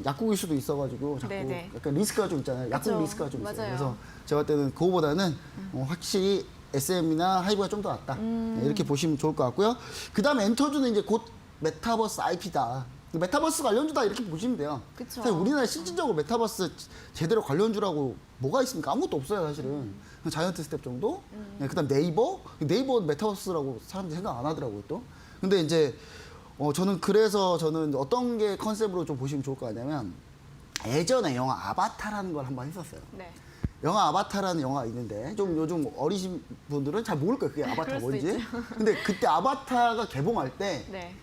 약국일 수도 있어가지고 자꾸 네네. 약간 리스크가 좀 있잖아요. 약국 그쵸. 리스크가 좀 있어요. 맞아요. 그래서 제가 볼 때는 그거보다는 확실히 SM이나 하이브가 좀 더 낫다. 네, 이렇게 보시면 좋을 것 같고요. 그다음에 엔터주는 이제 곧 메타버스 IP다. 메타버스 관련주다 이렇게 보시면 돼요. 그쵸. 사실 우리나라 실질적으로 메타버스 제대로 관련주라고 뭐가 있습니까? 아무것도 없어요, 사실은. 자이언트 스텝 정도? 네, 그다음 네이버 메타버스라고 사람들이 생각 안 하더라고요, 또. 근데 이제 저는 어떤 게 컨셉으로 좀 보시면 좋을 것 같냐면 예전에 영화 아바타라는 걸 한번 했었어요. 네. 영화 아바타라는 영화가 있는데 좀 요즘 어리신 분들은 잘 모를 거예요. 그게 아바타 그럴 수도 뭔지. 있죠. 근데 그때 아바타가 개봉할 때 네.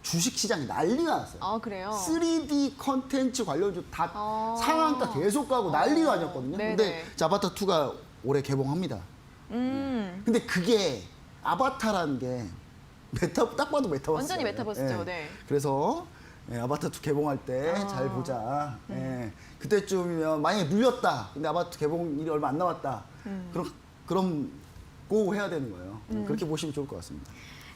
주식 시장이 난리가 났어요. 아, 그래요? 3D 컨텐츠 관련주 다 아. 상한가 계속 가고 난리가 아니었거든요. 네네. 근데 이제 아바타 2가 올해 개봉합니다. 근데 그게 아바타라는 게 딱 봐도 메타버스. 완전히 메타버스죠, 네. 그래서 아바타 2 개봉할 때 잘 보자. 그때쯤이면 만약에 물렸다. 근데 아바타 개봉일이 얼마 안 남았다. 그럼 고 해야 되는 거예요. 그렇게 보시면 좋을 것 같습니다.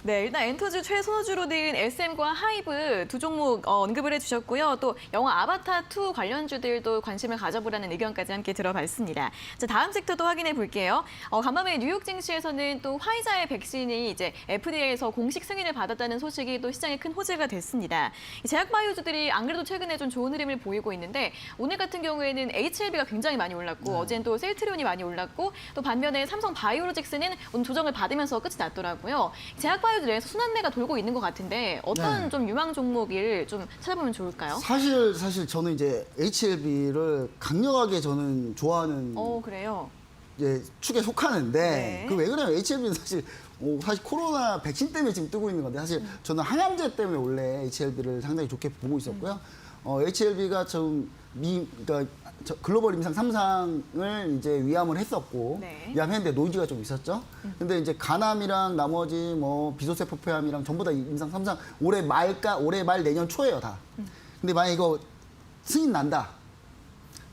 네, 일단 엔터주 최선호주로 든 SM과 하이브 두 종목 언급을 해주셨고요. 또 영화 아바타2 관련주들도 관심을 가져보라는 의견까지 함께 들어봤습니다. 자, 다음 섹터도 확인해 볼게요. 간밤에 뉴욕 증시에서는 또 화이자의 백신이 이제 FDA에서 공식 승인을 받았다는 소식이 또 시장에 큰 호재가 됐습니다. 이 제약바이오주들이 안 그래도 최근에 좀 좋은 흐름을 보이고 있는데 오늘 같은 경우에는 HLB가 굉장히 많이 올랐고 어제는 또 셀트리온이 많이 올랐고 또 반면에 삼성바이오로직스는 오늘 조정을 받으면서 끝이 났더라고요. 제약바이오주 내에서 순환매가 돌고 있는 것 같은데 어떤 네. 좀 유망 종목을 좀 찾아보면 좋을까요? 사실 저는 이제 HLB를 강력하게 저는 좋아하는 그래요. 이제 축에 속하는데 네. 그 왜 그러냐면 HLB는 사실 코로나 백신 때문에 지금 뜨고 있는 건데 사실 저는 항암제 때문에 원래 HLB를 상당히 좋게 보고 있었고요. HLB가 그러니까 글로벌 임상 3상을 이제 위암을 했었고 네. 위암했는데 노이즈가 좀 있었죠. 근데 이제 간암이랑 나머지 뭐 비소세포폐암이랑 전부 다 임상 3상 올해 말 내년 초에요 다. 근데 만약 이거 승인 난다.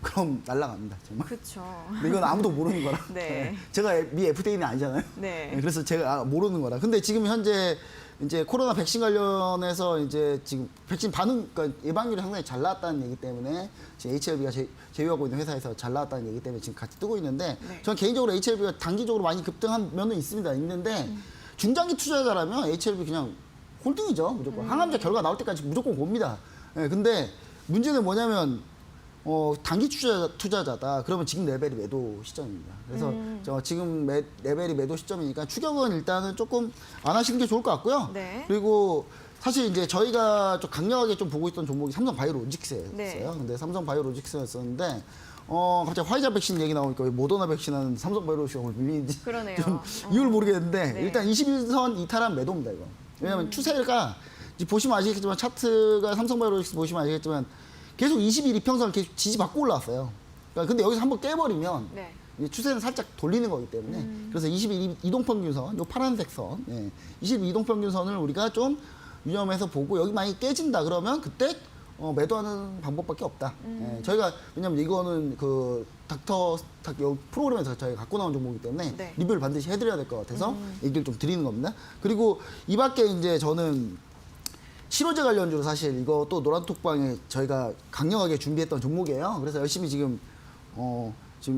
그럼 날라갑니다 정말. 그렇죠. 근데 이건 아무도 모르는 거라. 네. 제가 미 FDA는 아니잖아요. 네. 그래서 제가 모르는 거라. 근데 지금 현재 이제 코로나 백신 관련해서 이제 지금 백신 그러니까 예방률이 상당히 잘 나왔다는 얘기 때문에 지금 HLB가 제휴하고 있는 회사에서 잘 나왔다는 얘기 때문에 지금 같이 뜨고 있는데 네. 저는 개인적으로 HLB가 단기적으로 많이 급등한 면은 있는데 중장기 투자자라면 HLB 그냥 홀딩이죠 무조건. 항암제 결과 나올 때까지 무조건 봅니다. 근데 문제는 뭐냐면 단기 투자자다. 그러면 지금 레벨이 매도 시점입니다. 그래서 지금 레벨이 매도 시점이니까 추격은 일단은 조금 안 하시는 게 좋을 것 같고요. 네. 그리고 사실 이제 저희가 좀 강력하게 좀 보고 있던 종목이 삼성바이오로직스였어요. 네. 근데 삼성바이오로직스였었는데 갑자기 화이자 백신 얘기 나오니까 왜 모더나 백신은 삼성바이오로직스가 오늘 밀리는지 그러네요. 좀 이유를 모르겠는데 네. 일단 21선 이탈한 매도입니다. 이거. 왜냐하면 추세가 이제 보시면 아시겠지만 차트가 삼성바이오로직스 보시면 아시겠지만 계속 21 이평선을 계속 지지받고 올라왔어요. 그러니까 근데 여기서 한번 깨버리면 네. 이제 추세는 살짝 돌리는 거기 때문에 그래서 21 이동평균선, 요 파란색 선, 22 이동평균선을 우리가 좀 유념해서 보고 여기 많이 깨진다 그러면 그때 매도하는 방법밖에 없다. 저희가 왜냐면 이거는 그 프로그램에서 저희가 갖고 나온 종목이기 때문에 네. 리뷰를 반드시 해드려야 될 것 같아서 얘기를 좀 드리는 겁니다. 그리고 이 밖에 이제 저는 치료제 관련주로 사실 이거 또 노란톡방에 저희가 강력하게 준비했던 종목이에요. 그래서 열심히 지금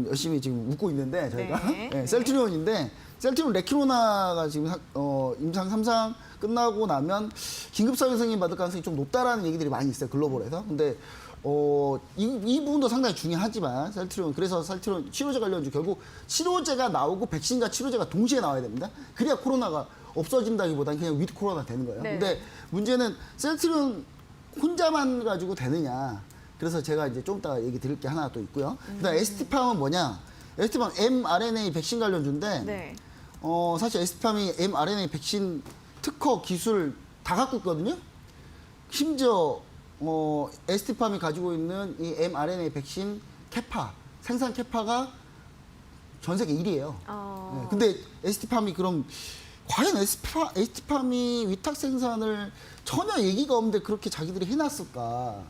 열심히 지금 웃고 있는데 저희가 네. 네, 셀트리온인데 셀트리온 레키노나가 지금 임상 3상 끝나고 나면 긴급 사유 승인 받을 가능성이 좀 높다라는 얘기들이 많이 있어요, 글로벌에서. 근데 이 부분도 상당히 중요하지만 셀트리온, 그래서 셀트리온 치료제 관련주 결국 치료제가 나오고 백신과 치료제가 동시에 나와야 됩니다. 그래야 코로나가 없어진다기보다는 그냥 위드 코로나 되는 거예요. 네. 근데 문제는 셀트리온 혼자만 가지고 되느냐. 그래서 제가 이제 좀 이따 얘기 드릴 게 하나 또 있고요. 그다음 ST팜은 뭐냐? ST팜 mRNA 백신 관련주인데 네. 사실 ST팜이 mRNA 백신 특허 기술 다 갖고 있거든요. 심지어 ST팜이 가지고 있는 이 mRNA 백신 생산 캐파가 전 세계 1위예요. 네, 근데 ST팜이 그럼 과연 ST팜이 위탁 생산을 전혀 얘기가 없는데 그렇게 자기들이 해놨을까?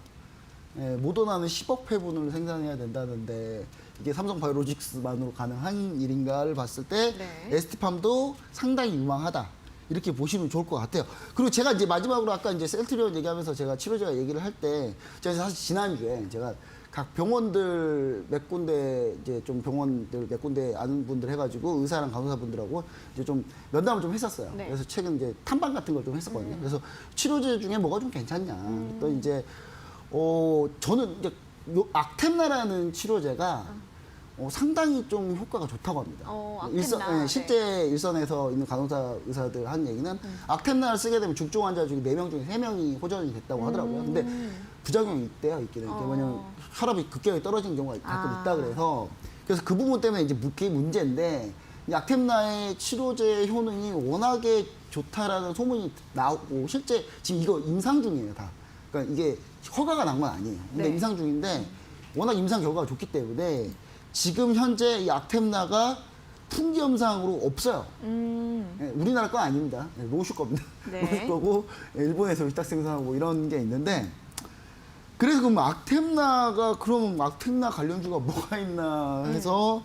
예, 모더나는 10억 회분을 생산해야 된다는데 이게 삼성바이오로직스만으로 가능한 일인가를 봤을 때 네. ST팜도 상당히 유망하다. 이렇게 보시면 좋을 것 같아요. 그리고 제가 이제 마지막으로 아까 이제 셀트리온 얘기하면서 제가 치료제가 얘기를 할 때 제가 사실 지난주에 제가 각 병원들 몇 군데 이제 좀 병원들 몇 군데 아는 분들 해가지고 의사랑 간호사분들하고 이제 좀 면담을 좀 했었어요. 네. 그래서 최근 이제 탐방 같은 걸 좀 했었거든요. 그래서 치료제 중에 뭐가 좀 괜찮냐. 또 이제 저는 이제 악템나라는 치료제가 상당히 좀 효과가 좋다고 합니다. 악템나. 실제 일선에서 있는 간호사 의사들 한 얘기는 악템나를 쓰게 되면 중증 환자 중에 4명 중에 3명이 호전이 됐다고 하더라고요. 근데 부작용이 있기는. 왜냐면 혈압이 급격하게 떨어지는 경우가 가끔 있다 그래서 그 부분 때문에 이제 그게 문제인데 이 악템나의 치료제 효능이 워낙에 좋다라는 소문이 나오고 실제 지금 이거 임상 중이에요, 다. 그러니까 이게 허가가 난 건 아니에요. 근데 네. 임상 중인데 워낙 임상 결과가 좋기 때문에 지금 현재 이 악템나가 풍기 현상으로 없어요. 예, 우리나라 건 아닙니다. 로슈 겁니다. 네. 로슈 거고 일본에서 위탁 생산하고 이런 게 있는데 그래서 그럼 악템나 관련주가 뭐가 있나 해서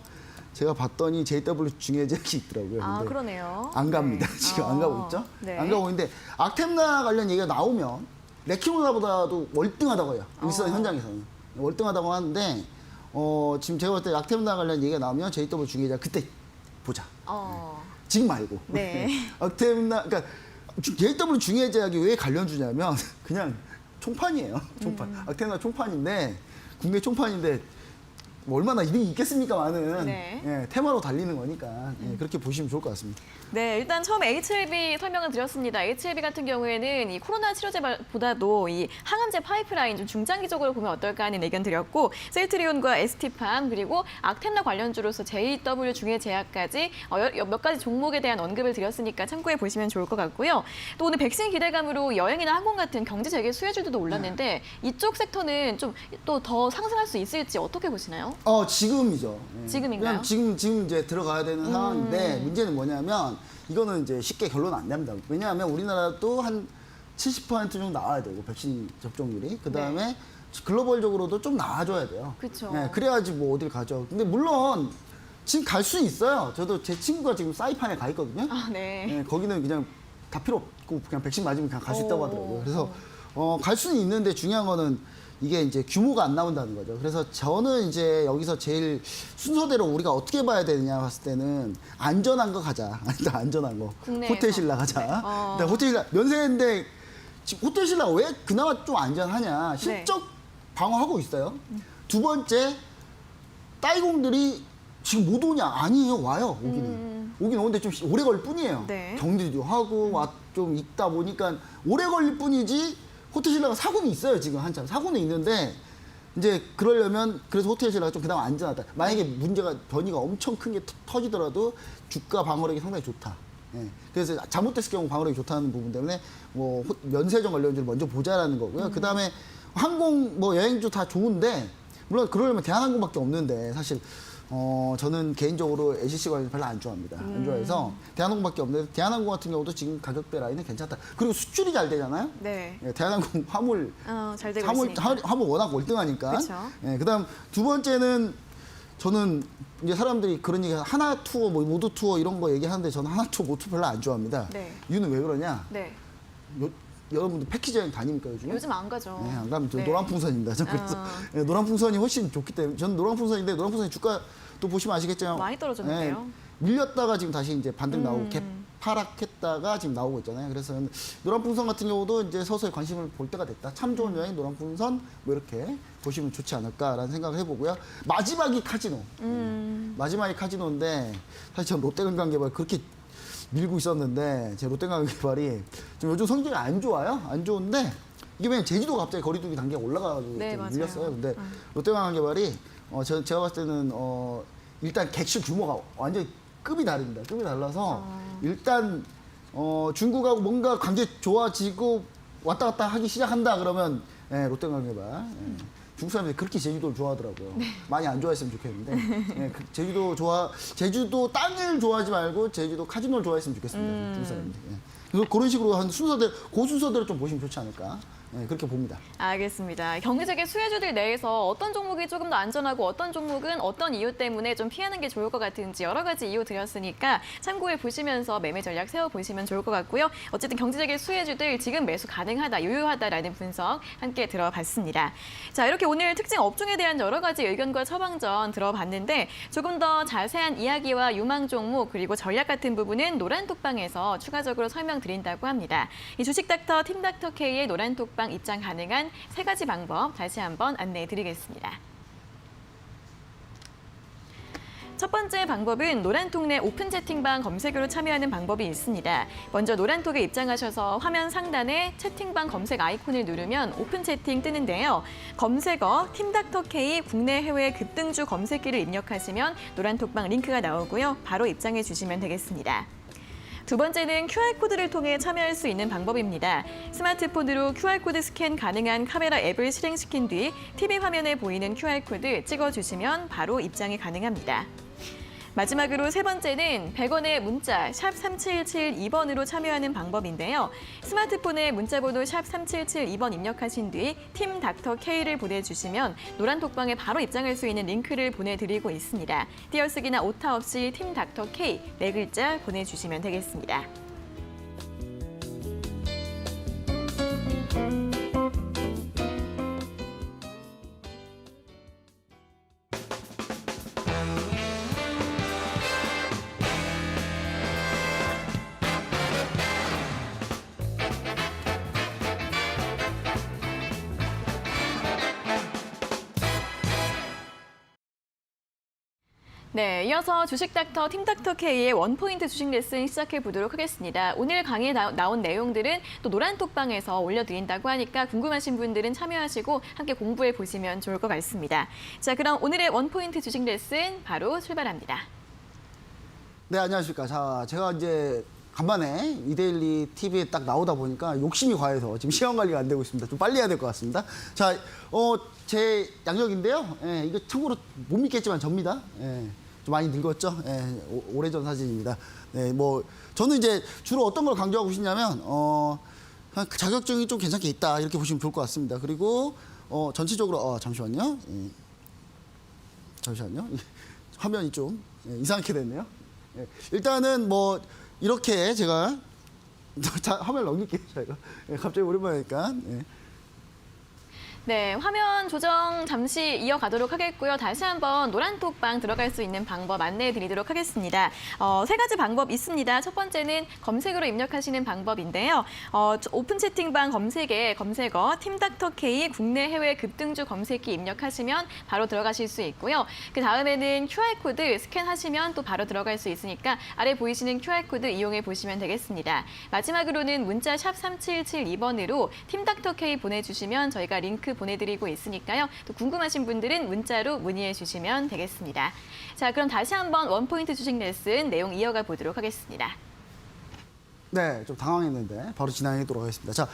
제가 봤더니 JW 중해제약이 있더라고요. 근데 그러네요. 안 갑니다. 네. 지금 안 가고 있죠. 네. 안 가고 있는데 악템나 관련 얘기가 나오면 레키노나보다도 월등하다고 해요. 일선 현장에서는. 월등하다고 하는데 지금 제가 볼 때 악템나 관련 얘기가 나오면 JW 중해제약 그때 보자. 지금 말고. 네. 악템나 그러니까 JW 중해제약이 왜 관련주냐면 그냥 총판이에요. 총판. 악템나 총판인데 국내 총판인데 뭐 얼마나 이득이 있겠습니까, 많은. 네. 예, 테마로 달리는 거니까 예, 그렇게 보시면 좋을 것 같습니다. 네, 일단 처음에 HLB 설명을 드렸습니다. HLB 같은 경우에는 이 코로나 치료제보다도 이 항암제 파이프라인 좀 중장기적으로 보면 어떨까 하는 의견 드렸고, 셀트리온과 ST팜 그리고 악템나 관련주로서 JW 중해제약까지 몇 가지 종목에 대한 언급을 드렸으니까 참고해 보시면 좋을 것 같고요. 또 오늘 백신 기대감으로 여행이나 항공 같은 경제 재개 수혜주들도 올랐는데 이쪽 섹터는 좀 또 더 상승할 수 있을지 어떻게 보시나요? 지금이죠. 예. 지금인가요? 그냥 지금 이제 들어가야 되는 상황인데 문제는 뭐냐면 이거는 이제 쉽게 결론 안 납니다. 왜냐하면 우리나라도 한 70% 정도 나와야 되고 백신 접종률이 그 다음에 글로벌적으로도 좀 나와줘야 돼요. 그쵸. 예, 그래야지 뭐 어딜 가죠. 근데 물론 지금 갈 수 있어요. 저도 제 친구가 지금 사이판에 가 있거든요. 네. 예, 거기는 그냥 다 필요 없고 그냥 백신 맞으면 그냥 갈 수 있다고 오. 하더라고요. 그래서 갈 수는 있는데 중요한 거는 이게 이제 규모가 안 나온다는 거죠. 그래서 저는 이제 여기서 제일 순서대로 우리가 어떻게 봐야 되느냐 봤을 때는 안전한 거 가자. 일단 안전한 거. 국내에서. 호텔신라 가자. 네. 일단 호텔신라 면세인데 지금 호텔신라가 왜 그나마 좀 안전하냐. 실적 방어하고 있어요. 두 번째 따이공들이 지금 못 오냐? 아니에요. 와요. 오긴 오는데 좀 오래 걸릴 뿐이에요. 네. 격리도 하고 좀 있다 보니까 오래 걸릴 뿐이지 호텔신라가 사고는 있어요. 지금 한참 사고는 있는데 이제 그러려면 그래서 호텔신라가 좀 그나마 안전하다. 만약에 문제가 변이가 엄청 큰 게 터지더라도 주가 방어력이 상당히 좋다. 예. 그래서 잘못됐을 경우 방어력이 좋다는 부분 때문에 뭐 면세점 관련주를 먼저 보자라는 거고요. 그 다음에 항공 뭐 여행주 다 좋은데 물론 그러려면 대한항공밖에 없는데 사실 저는 개인적으로 LCC 관련 별로 안 좋아합니다. 안 좋아해서 대한항공밖에 없는데 대한항공 같은 경우도 지금 가격대 라인은 괜찮다. 그리고 수출이 잘 되잖아요. 네. 예, 대한항공 화물 잘 되고 있으니까. 화물 워낙 월등하니까. 그쵸. 예, 그다음 두 번째는 저는 이제 사람들이 그런 얘기 하나 투어 뭐 모두 투어 이런 거 얘기하는데 저는 하나 투어 모두 별로 안 좋아합니다. 네. 이유는 왜 그러냐? 네. 여러분들 패키지 여행 다닙니까 요즘에? 요즘 안 가죠. 네, 안 가면 저 네. 노란풍선입니다. 저 그래서 네, 노란풍선이 훨씬 좋기 때문에 저는 노란풍선인데 노란풍선이 주가도 보시면 아시겠지만 많이 떨어졌는데요. 밀렸다가 지금 다시 이제 반등 나오고 하락했다가 지금 나오고 있잖아요. 그래서 저는 노란풍선 같은 경우도 이제 서서히 관심을 볼 때가 됐다. 참 좋은 여행 노란풍선 뭐 이렇게 보시면 좋지 않을까라는 생각을 해보고요. 마지막이 카지노. 마지막이 카지노인데 사실 전 롯데관광개발 그렇게 밀고 있었는데 제 롯데관광개발이 좀 요즘 성적이 안 좋아요. 안 좋은데 이게 왜냐면 제주도가 갑자기 거리두기 단계가 올라가가지고 네, 좀 맞아요. 밀렸어요. 근데 롯데관광개발이 제가 봤을 때는 일단 객실 규모가 완전히 급이 다릅니다. 급이 달라서 일단 중국하고 뭔가 관계 좋아지고 왔다 갔다 하기 시작한다 그러면 롯데관광개발 중국 사람들이 그렇게 제주도를 좋아하더라고요. 많이 안 좋아했으면 좋겠는데 제주도 땅을 좋아하지 말고 제주도 카지노를 좋아했으면 좋겠습니다. 중국 사람들이. 그래서 그런 식으로 한 순서대로 고순서대로 좀 보시면 좋지 않을까. 그렇게 봅니다. 알겠습니다. 경제적인 수혜주들 내에서 어떤 종목이 조금 더 안전하고 어떤 종목은 어떤 이유 때문에 좀 피하는 게 좋을 것 같은지 여러 가지 이유 드렸으니까 참고해 보시면서 매매 전략 세워보시면 좋을 것 같고요. 어쨌든 경제적인 수혜주들 지금 매수 가능하다, 유효하다라는 분석 함께 들어봤습니다. 자, 이렇게 오늘 특징 업종에 대한 여러 가지 의견과 처방전 들어봤는데 조금 더 자세한 이야기와 유망 종목 그리고 전략 같은 부분은 노란톡방에서 추가적으로 설명드린다고 합니다. 이 주식닥터 팀닥터K의 노란톡방 입장 가능한 3가지 방법 다시 한번 안내해 드리겠습니다. 첫 번째 방법은 노란톡 내 오픈 채팅방 검색으로 참여하는 방법이 있습니다. 먼저 노란톡에 입장하셔서 화면 상단에 채팅방 검색 아이콘을 누르면 오픈 채팅 뜨는데요. 검색어 팀닥터K 국내 해외 급등주 검색기를 입력하시면 노란톡방 링크가 나오고요. 바로 입장해 주시면 되겠습니다. 두 번째는 QR코드를 통해 참여할 수 있는 방법입니다. 스마트폰으로 QR코드 스캔 가능한 카메라 앱을 실행시킨 뒤 TV 화면에 보이는 QR코드 찍어주시면 바로 입장이 가능합니다. 마지막으로 세 번째는 100원의 문자 샵 3772번으로 참여하는 방법인데요. 스마트폰에 문자번호 샵 3772번 입력하신 뒤 팀 닥터 K를 보내주시면 노란톡방에 바로 입장할 수 있는 링크를 보내드리고 있습니다. 띄어쓰기나 오타 없이 팀 닥터 K 4글자 보내주시면 되겠습니다. 네, 이어서 주식닥터 팀닥터K의 원포인트 주식 레슨 시작해 보도록 하겠습니다. 오늘 강의에 나온 내용들은 또 노란톡방에서 올려드린다고 하니까 궁금하신 분들은 참여하시고 함께 공부해 보시면 좋을 것 같습니다. 자, 그럼 오늘의 원포인트 주식 레슨 바로 출발합니다. 네, 안녕하십니까. 자, 제가 이제 간만에 이데일리 TV에 딱 나오다 보니까 욕심이 과해서 지금 시간 관리가 안 되고 있습니다. 좀 빨리 해야 될 것 같습니다. 자, 제 양력인데요. 이거 참고로 못 믿겠지만 접니다. 좀 많이 늙었죠. 오래전 사진입니다. 뭐 저는 이제 주로 어떤 걸 강조하고 싶냐면 자격증이 좀 괜찮게 있다 이렇게 보시면 좋을 것 같습니다. 그리고 전체적으로 잠시만요. 잠시만요. 화면이 좀 이상하게 됐네요. 일단은 뭐 이렇게 제가 화면 넘길게요. 저희가 갑자기 오랜만이니까. 네, 화면 조정 잠시 이어가도록 하겠고요. 다시 한번 노란톡방 들어갈 수 있는 방법 안내해 드리도록 하겠습니다. 3가지 방법 있습니다. 첫 번째는 검색으로 입력하시는 방법인데요. 오픈 채팅방 검색에 검색어 팀닥터K 국내 해외 급등주 검색기 입력하시면 바로 들어가실 수 있고요. 그 다음에는 QR코드 스캔하시면 또 바로 들어갈 수 있으니까 아래 보이시는 QR코드 이용해 보시면 되겠습니다. 마지막으로는 문자 샵 3772번으로 팀닥터K 보내주시면 저희가 링크 보내드리고 있으니까요. 또 궁금하신 분들은 문자로 문의해 주시면 되겠습니다. 자, 그럼 다시 한번 원포인트 주식 레슨 내용 이어가 보도록 하겠습니다. 네, 좀 당황했는데 바로 진행하도록 하겠습니다. 자,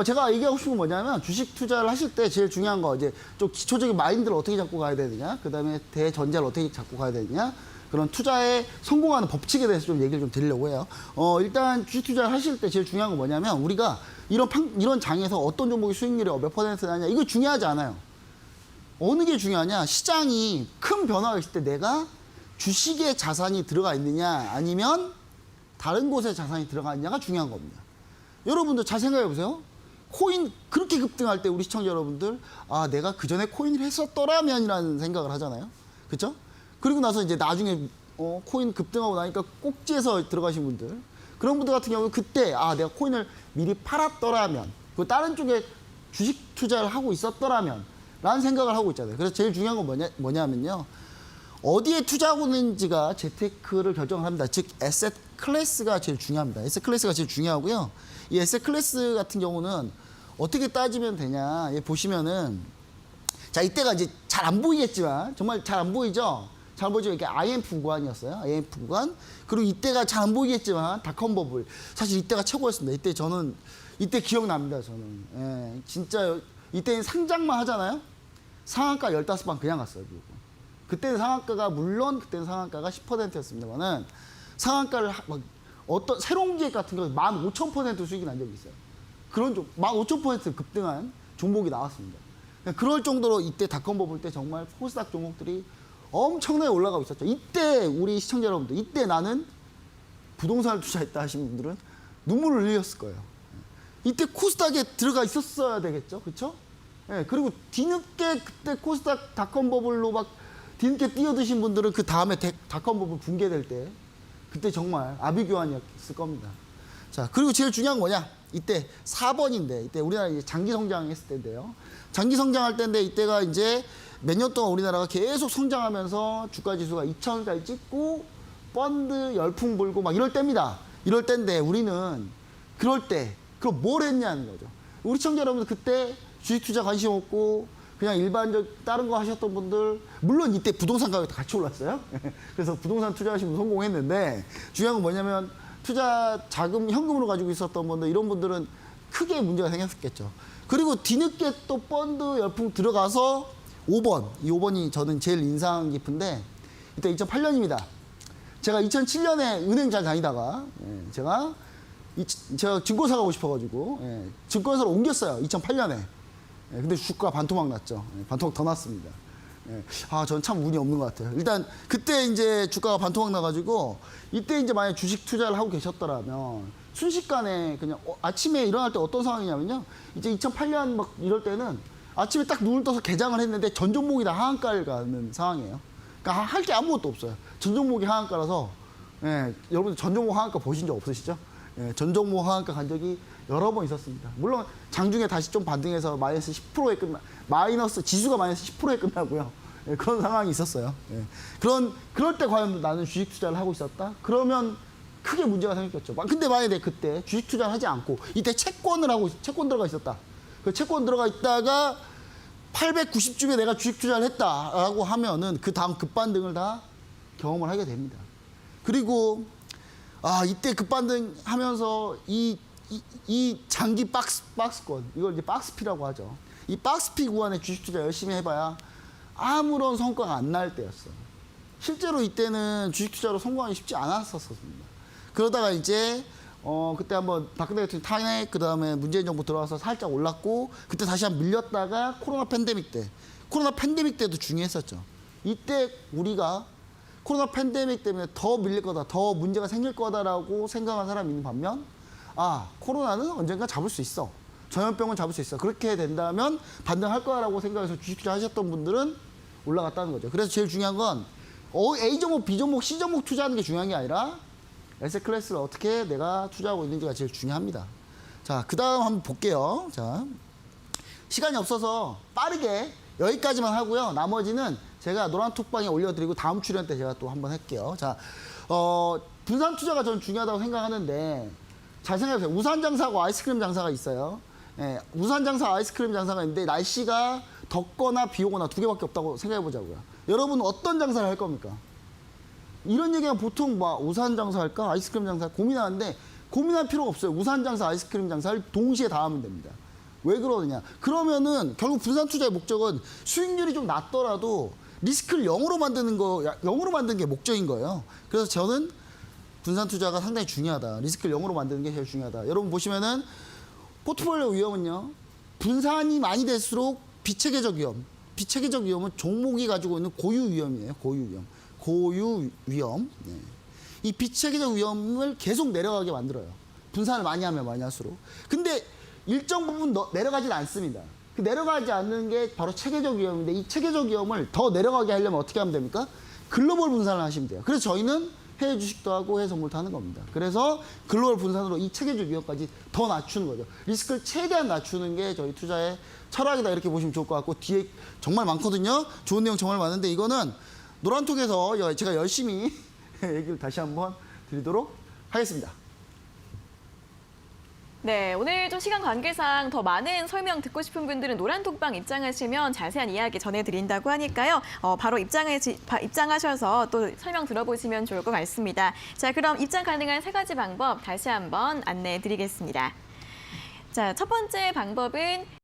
제가 얘기하고 싶은 건 뭐냐면 주식 투자를 하실 때 제일 중요한 거 이제 좀 기초적인 마인드를 어떻게 잡고 가야 되느냐, 그다음에 대전제를 어떻게 잡고 가야 되느냐, 그런 투자에 성공하는 법칙에 대해서 좀 얘기를 좀 드리려고 해요. 일단 주식 투자를 하실 때 제일 중요한 건 뭐냐면 우리가 이런 장에서 어떤 종목이 수익률이 몇 퍼센트 나냐 이거 중요하지 않아요. 어느 게 중요하냐? 시장이 큰 변화가 있을 때 내가 주식에 자산이 들어가 있느냐 아니면 다른 곳에 자산이 들어가 있느냐가 중요한 겁니다. 여러분들 잘 생각해 보세요. 코인 그렇게 급등할 때 우리 시청자 여러분들 아 내가 그 전에 코인을 했었더라면이라는 생각을 하잖아요. 그렇죠? 그리고 나서 이제 나중에 코인 급등하고 나니까 꼭지에서 들어가신 분들 그런 분들 같은 경우는 그때 아 내가 코인을 미리 팔았더라면 그 다른 쪽에 주식 투자를 하고 있었더라면 라는 생각을 하고 있잖아요. 그래서 제일 중요한 건 뭐냐면요. 어디에 투자하고 있는지가 재테크를 결정을 합니다. 즉 에셋 클래스가 제일 중요합니다. 에셋 클래스가 제일 중요하고요. 이 에셋 클래스 같은 경우는 어떻게 따지면 되냐. 보시면은 자 이때가 이제 잘 안 보이겠지만 정말 잘 안 보이죠. 잘 안 보이죠. 이게 IMF 구간이었어요. IMF 구간. 그리고 이때가 잘 안 보이겠지만 닷컴 버블. 사실 이때가 최고였습니다. 이때 저는 이때 기억납니다. 저는 진짜 이때는 상장만 하잖아요. 상한가 15방 그냥 갔어요. 미국은. 그때는 상한가가 물론 그때는 상한가가 10%였습니다만은 상한가를 막 어떤 새로운 기획 같은 거 15,000% 수익이 난 적이 있어요. 그런 종 15,000% 급등한 종목이 나왔습니다. 그럴 정도로 이때 닷컴 버블 때 정말 코스닥 종목들이 엄청나게 올라가고 있었죠. 이때 우리 시청자 여러분들 이때 나는 부동산을 투자했다 하시는 분들은 눈물을 흘렸을 거예요. 이때 코스닥에 들어가 있었어야 되겠죠. 그렇죠? 예, 그리고 뒤늦게 그때 코스닥 닷컴 버블로 막 뒤늦게 뛰어드신 분들은 그 다음에 닷컴 버블 붕괴될 때 그때 정말 아비규환이었을 겁니다. 자, 그리고 제일 중요한 건 뭐냐? 이때 4번인데 이때 우리나라 이제 장기 성장했을 때인데요. 장기 성장할 때인데 이때가 이제 몇 년 동안 우리나라가 계속 성장하면서 주가 지수가 2,000까지 찍고 펀드 열풍 불고 막 이럴 때입니다. 이럴 때인데 우리는 그럴 때 그럼 뭘 했냐는 거죠. 우리 시청자 여러분들 그때 주식 투자 관심 없고 그냥 일반적 다른 거 하셨던 분들 물론 이때 부동산 가격도 같이 올랐어요. 그래서 부동산 투자하시면 성공했는데 중요한 건 뭐냐면 투자 자금 현금으로 가지고 있었던 분들 이런 분들은 크게 문제가 생겼겠죠. 그리고 뒤늦게 또 펀드 열풍 들어가서 5번 이 5번이 저는 제일 인상 깊은데 이때 2008년입니다. 제가 2007년에 은행 잘 다니다가 제가 증권사 가고 싶어가지고 증권사로 옮겼어요. 2008년에. 근데 주가 반토막 났죠. 반토막 더 났습니다. 아, 전 참 운이 없는 것 같아요. 일단 그때 이제 주가가 반토막 나가지고 이때 이제 만약 주식 투자를 하고 계셨더라면 순식간에 그냥 아침에 일어날 때 어떤 상황이냐면요. 이제 2008년 막 이럴 때는 아침에 딱 눈을 떠서 개장을 했는데 전 종목이 다 하한가를 가는 상황이에요. 그러니까 할 게 아무것도 없어요. 전 종목이 하한가라서 여러분들 전 종목 하한가 보신 적 없으시죠? 전 종목 하한가 간 적이 여러 번 있었습니다. 물론 장중에 다시 좀 반등해서 마이너스 10%에 마이너스 지수가 마이너스 10%에 끝나고요. 그런 상황이 있었어요. 그럴 때 과연 나는 주식 투자를 하고 있었다? 그러면 크게 문제가 생겼겠죠. 근데 만약에 그때 주식 투자를 하지 않고 이때 채권 들어가 있었다. 그 채권 들어가 있다가 890주에 내가 주식 투자를 했다라고 하면은 그 다음 급반등을 다 경험을 하게 됩니다. 그리고 이때 급반등 하면서 이 장기 박스권 이걸 이제 박스피라고 하죠. 이 박스피 구간에 주식 투자 열심히 해봐야 아무런 성과가 안 날 때였어요. 실제로 이때는 주식 투자로 성공하기 쉽지 않았었습니다. 그러다가 이제 그때 한번 박근혜 대통령 탄핵 그다음에 문재인 정부 들어와서 살짝 올랐고 그때 다시 한번 밀렸다가 코로나 팬데믹 때도 중요했었죠. 이때 우리가 코로나 팬데믹 때문에 더 밀릴 거다, 더 문제가 생길 거다라고 생각한 사람이 있는 반면 코로나는 언젠가 잡을 수 있어. 전염병은 잡을 수 있어. 그렇게 된다면 반등할 거라고 생각해서 주식 투자 하셨던 분들은 올라갔다는 거죠. 그래서 제일 중요한 건 A 종목, B 종목, C 종목 투자하는 게 중요한 게 아니라 에셋 클래스를 어떻게 내가 투자하고 있는지가 제일 중요합니다. 자, 그 다음 한번 볼게요. 자, 시간이 없어서 빠르게 여기까지만 하고요. 나머지는 제가 노란톡방에 올려드리고 다음 출연 때 제가 또 한번 할게요. 자, 분산 투자가 저는 중요하다고 생각하는데 잘 생각해보세요. 우산 장사하고 아이스크림 장사가 있어요. 우산 장사, 아이스크림 장사가 있는데 날씨가 덥거나 비 오거나 두 개밖에 없다고 생각해보자고요. 여러분은 어떤 장사를 할 겁니까? 이런 얘기가 보통 우산 장사할까? 아이스크림 장사 고민하는데 고민할 필요가 없어요. 우산 장사, 아이스크림 장사를 동시에 다 하면 됩니다. 왜 그러느냐? 그러면은 결국 분산 투자의 목적은 수익률이 좀 낮더라도 리스크를 0으로 만드는 게 목적인 거예요. 그래서 저는 분산 투자가 상당히 중요하다. 리스크를 0으로 만드는 게 제일 중요하다. 여러분 보시면은 포트폴리오 위험은요. 분산이 많이 될수록 비체계적 위험은 종목이 가지고 있는 고유 위험이에요. 고유 위험. 이 비체계적 위험을 계속 내려가게 만들어요. 분산을 많이 하면 많이 할수록. 근데 일정 부분 내려가진 않습니다. 그 내려가지 않는 게 바로 체계적 위험인데 이 체계적 위험을 더 내려가게 하려면 어떻게 하면 됩니까? 글로벌 분산을 하시면 돼요. 그래서 저희는 해외 주식도 하고 해외 선물도 하는 겁니다. 그래서 글로벌 분산으로 이 체계적 위험까지 더 낮추는 거죠. 리스크를 최대한 낮추는 게 저희 투자의 철학이다 이렇게 보시면 좋을 것 같고 뒤에 정말 많거든요. 좋은 내용 정말 많은데 이거는 노란톡에서 제가 열심히 얘기를 다시 한번 드리도록 하겠습니다. 네, 오늘 좀 시간 관계상 더 많은 설명 듣고 싶은 분들은 노란톡방 입장하시면 자세한 이야기 전해드린다고 하니까요. 바로 입장하셔서 또 설명 들어보시면 좋을 것 같습니다. 자, 그럼 입장 가능한 3가지 방법 다시 한번 안내해 드리겠습니다. 자, 첫 번째 방법은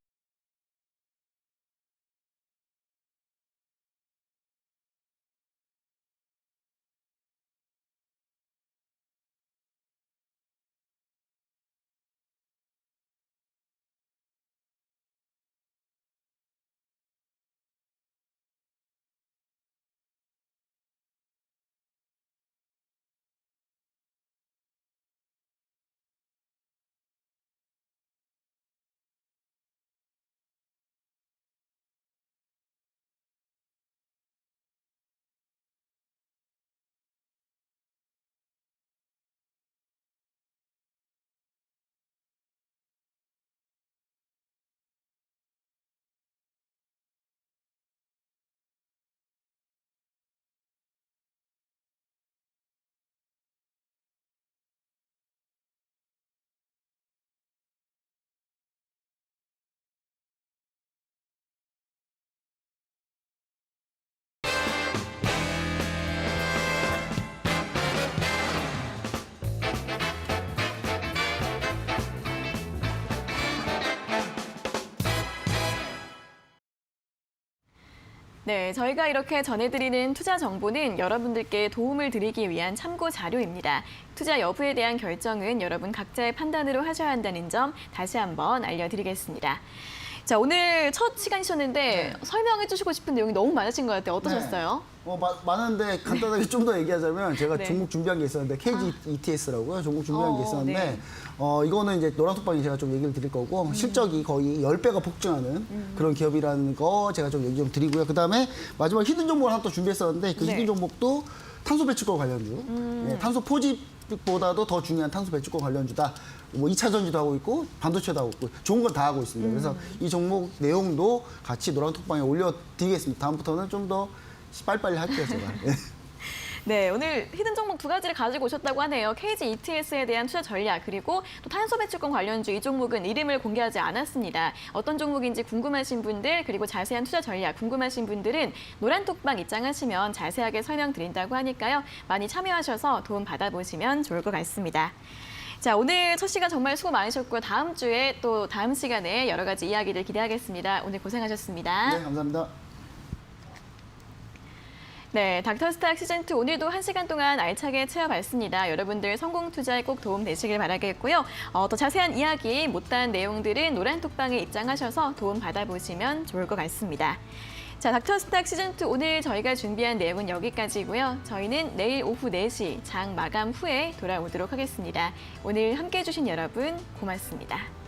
네, 저희가 이렇게 전해드리는 투자 정보는 여러분들께 도움을 드리기 위한 참고 자료입니다. 투자 여부에 대한 결정은 여러분 각자의 판단으로 하셔야 한다는 점 다시 한번 알려드리겠습니다. 자, 오늘 첫 시간이셨는데 설명해 주시고 싶은 내용이 너무 많으신 것 같아요. 어떠셨어요? 많은데 간단하게 좀 더 얘기하자면 제가 네. 종목 준비한 게 있었는데 KG ETS라고요. 종목 준비한 게 있었는데 네. 이거는 이제 노란톡방에 제가 좀 얘기를 드릴 거고 실적이 거의 10배가 폭증하는 그런 기업이라는 거 제가 좀 얘기 좀 드리고요. 그다음에 마지막 히든 종목을 하나 또 준비했었는데 그 네. 히든 종목도 탄소 배출권 관련주. 네, 탄소 포집보다도 더 중요한 탄소 배출권 관련주다. 뭐 2차 전지도 하고 있고 반도체도 하고 있고 좋은 건 다 하고 있습니다. 그래서 이 종목 내용도 같이 노란톡방에 올려드리겠습니다. 다음부터는 좀 더 빨리빨리 할게요, 제가. 네, 오늘 히든 종목 2가지를 가지고 오셨다고 하네요. KG ETS에 대한 투자 전략, 그리고 또 탄소 배출권 관련주 이 종목은 이름을 공개하지 않았습니다. 어떤 종목인지 궁금하신 분들, 그리고 자세한 투자 전략 궁금하신 분들은 노란톡방 입장하시면 자세하게 설명드린다고 하니까요. 많이 참여하셔서 도움 받아보시면 좋을 것 같습니다. 자, 오늘 첫 시간 정말 수고 많으셨고요. 다음 주에 또 다음 시간에 여러 가지 이야기들 기대하겠습니다. 오늘 고생하셨습니다. 네, 감사합니다. 네, 닥터스탁 시즌2 오늘도 1시간 동안 알차게 채워봤습니다. 여러분들 성공 투자에 꼭 도움 되시길 바라겠고요. 더 자세한 이야기, 못다한 내용들은 노란톡방에 입장하셔서 도움 받아보시면 좋을 것 같습니다. 자, 닥터스탁 시즌2 오늘 저희가 준비한 내용은 여기까지고요. 저희는 내일 오후 4시 장 마감 후에 돌아오도록 하겠습니다. 오늘 함께해 주신 여러분 고맙습니다.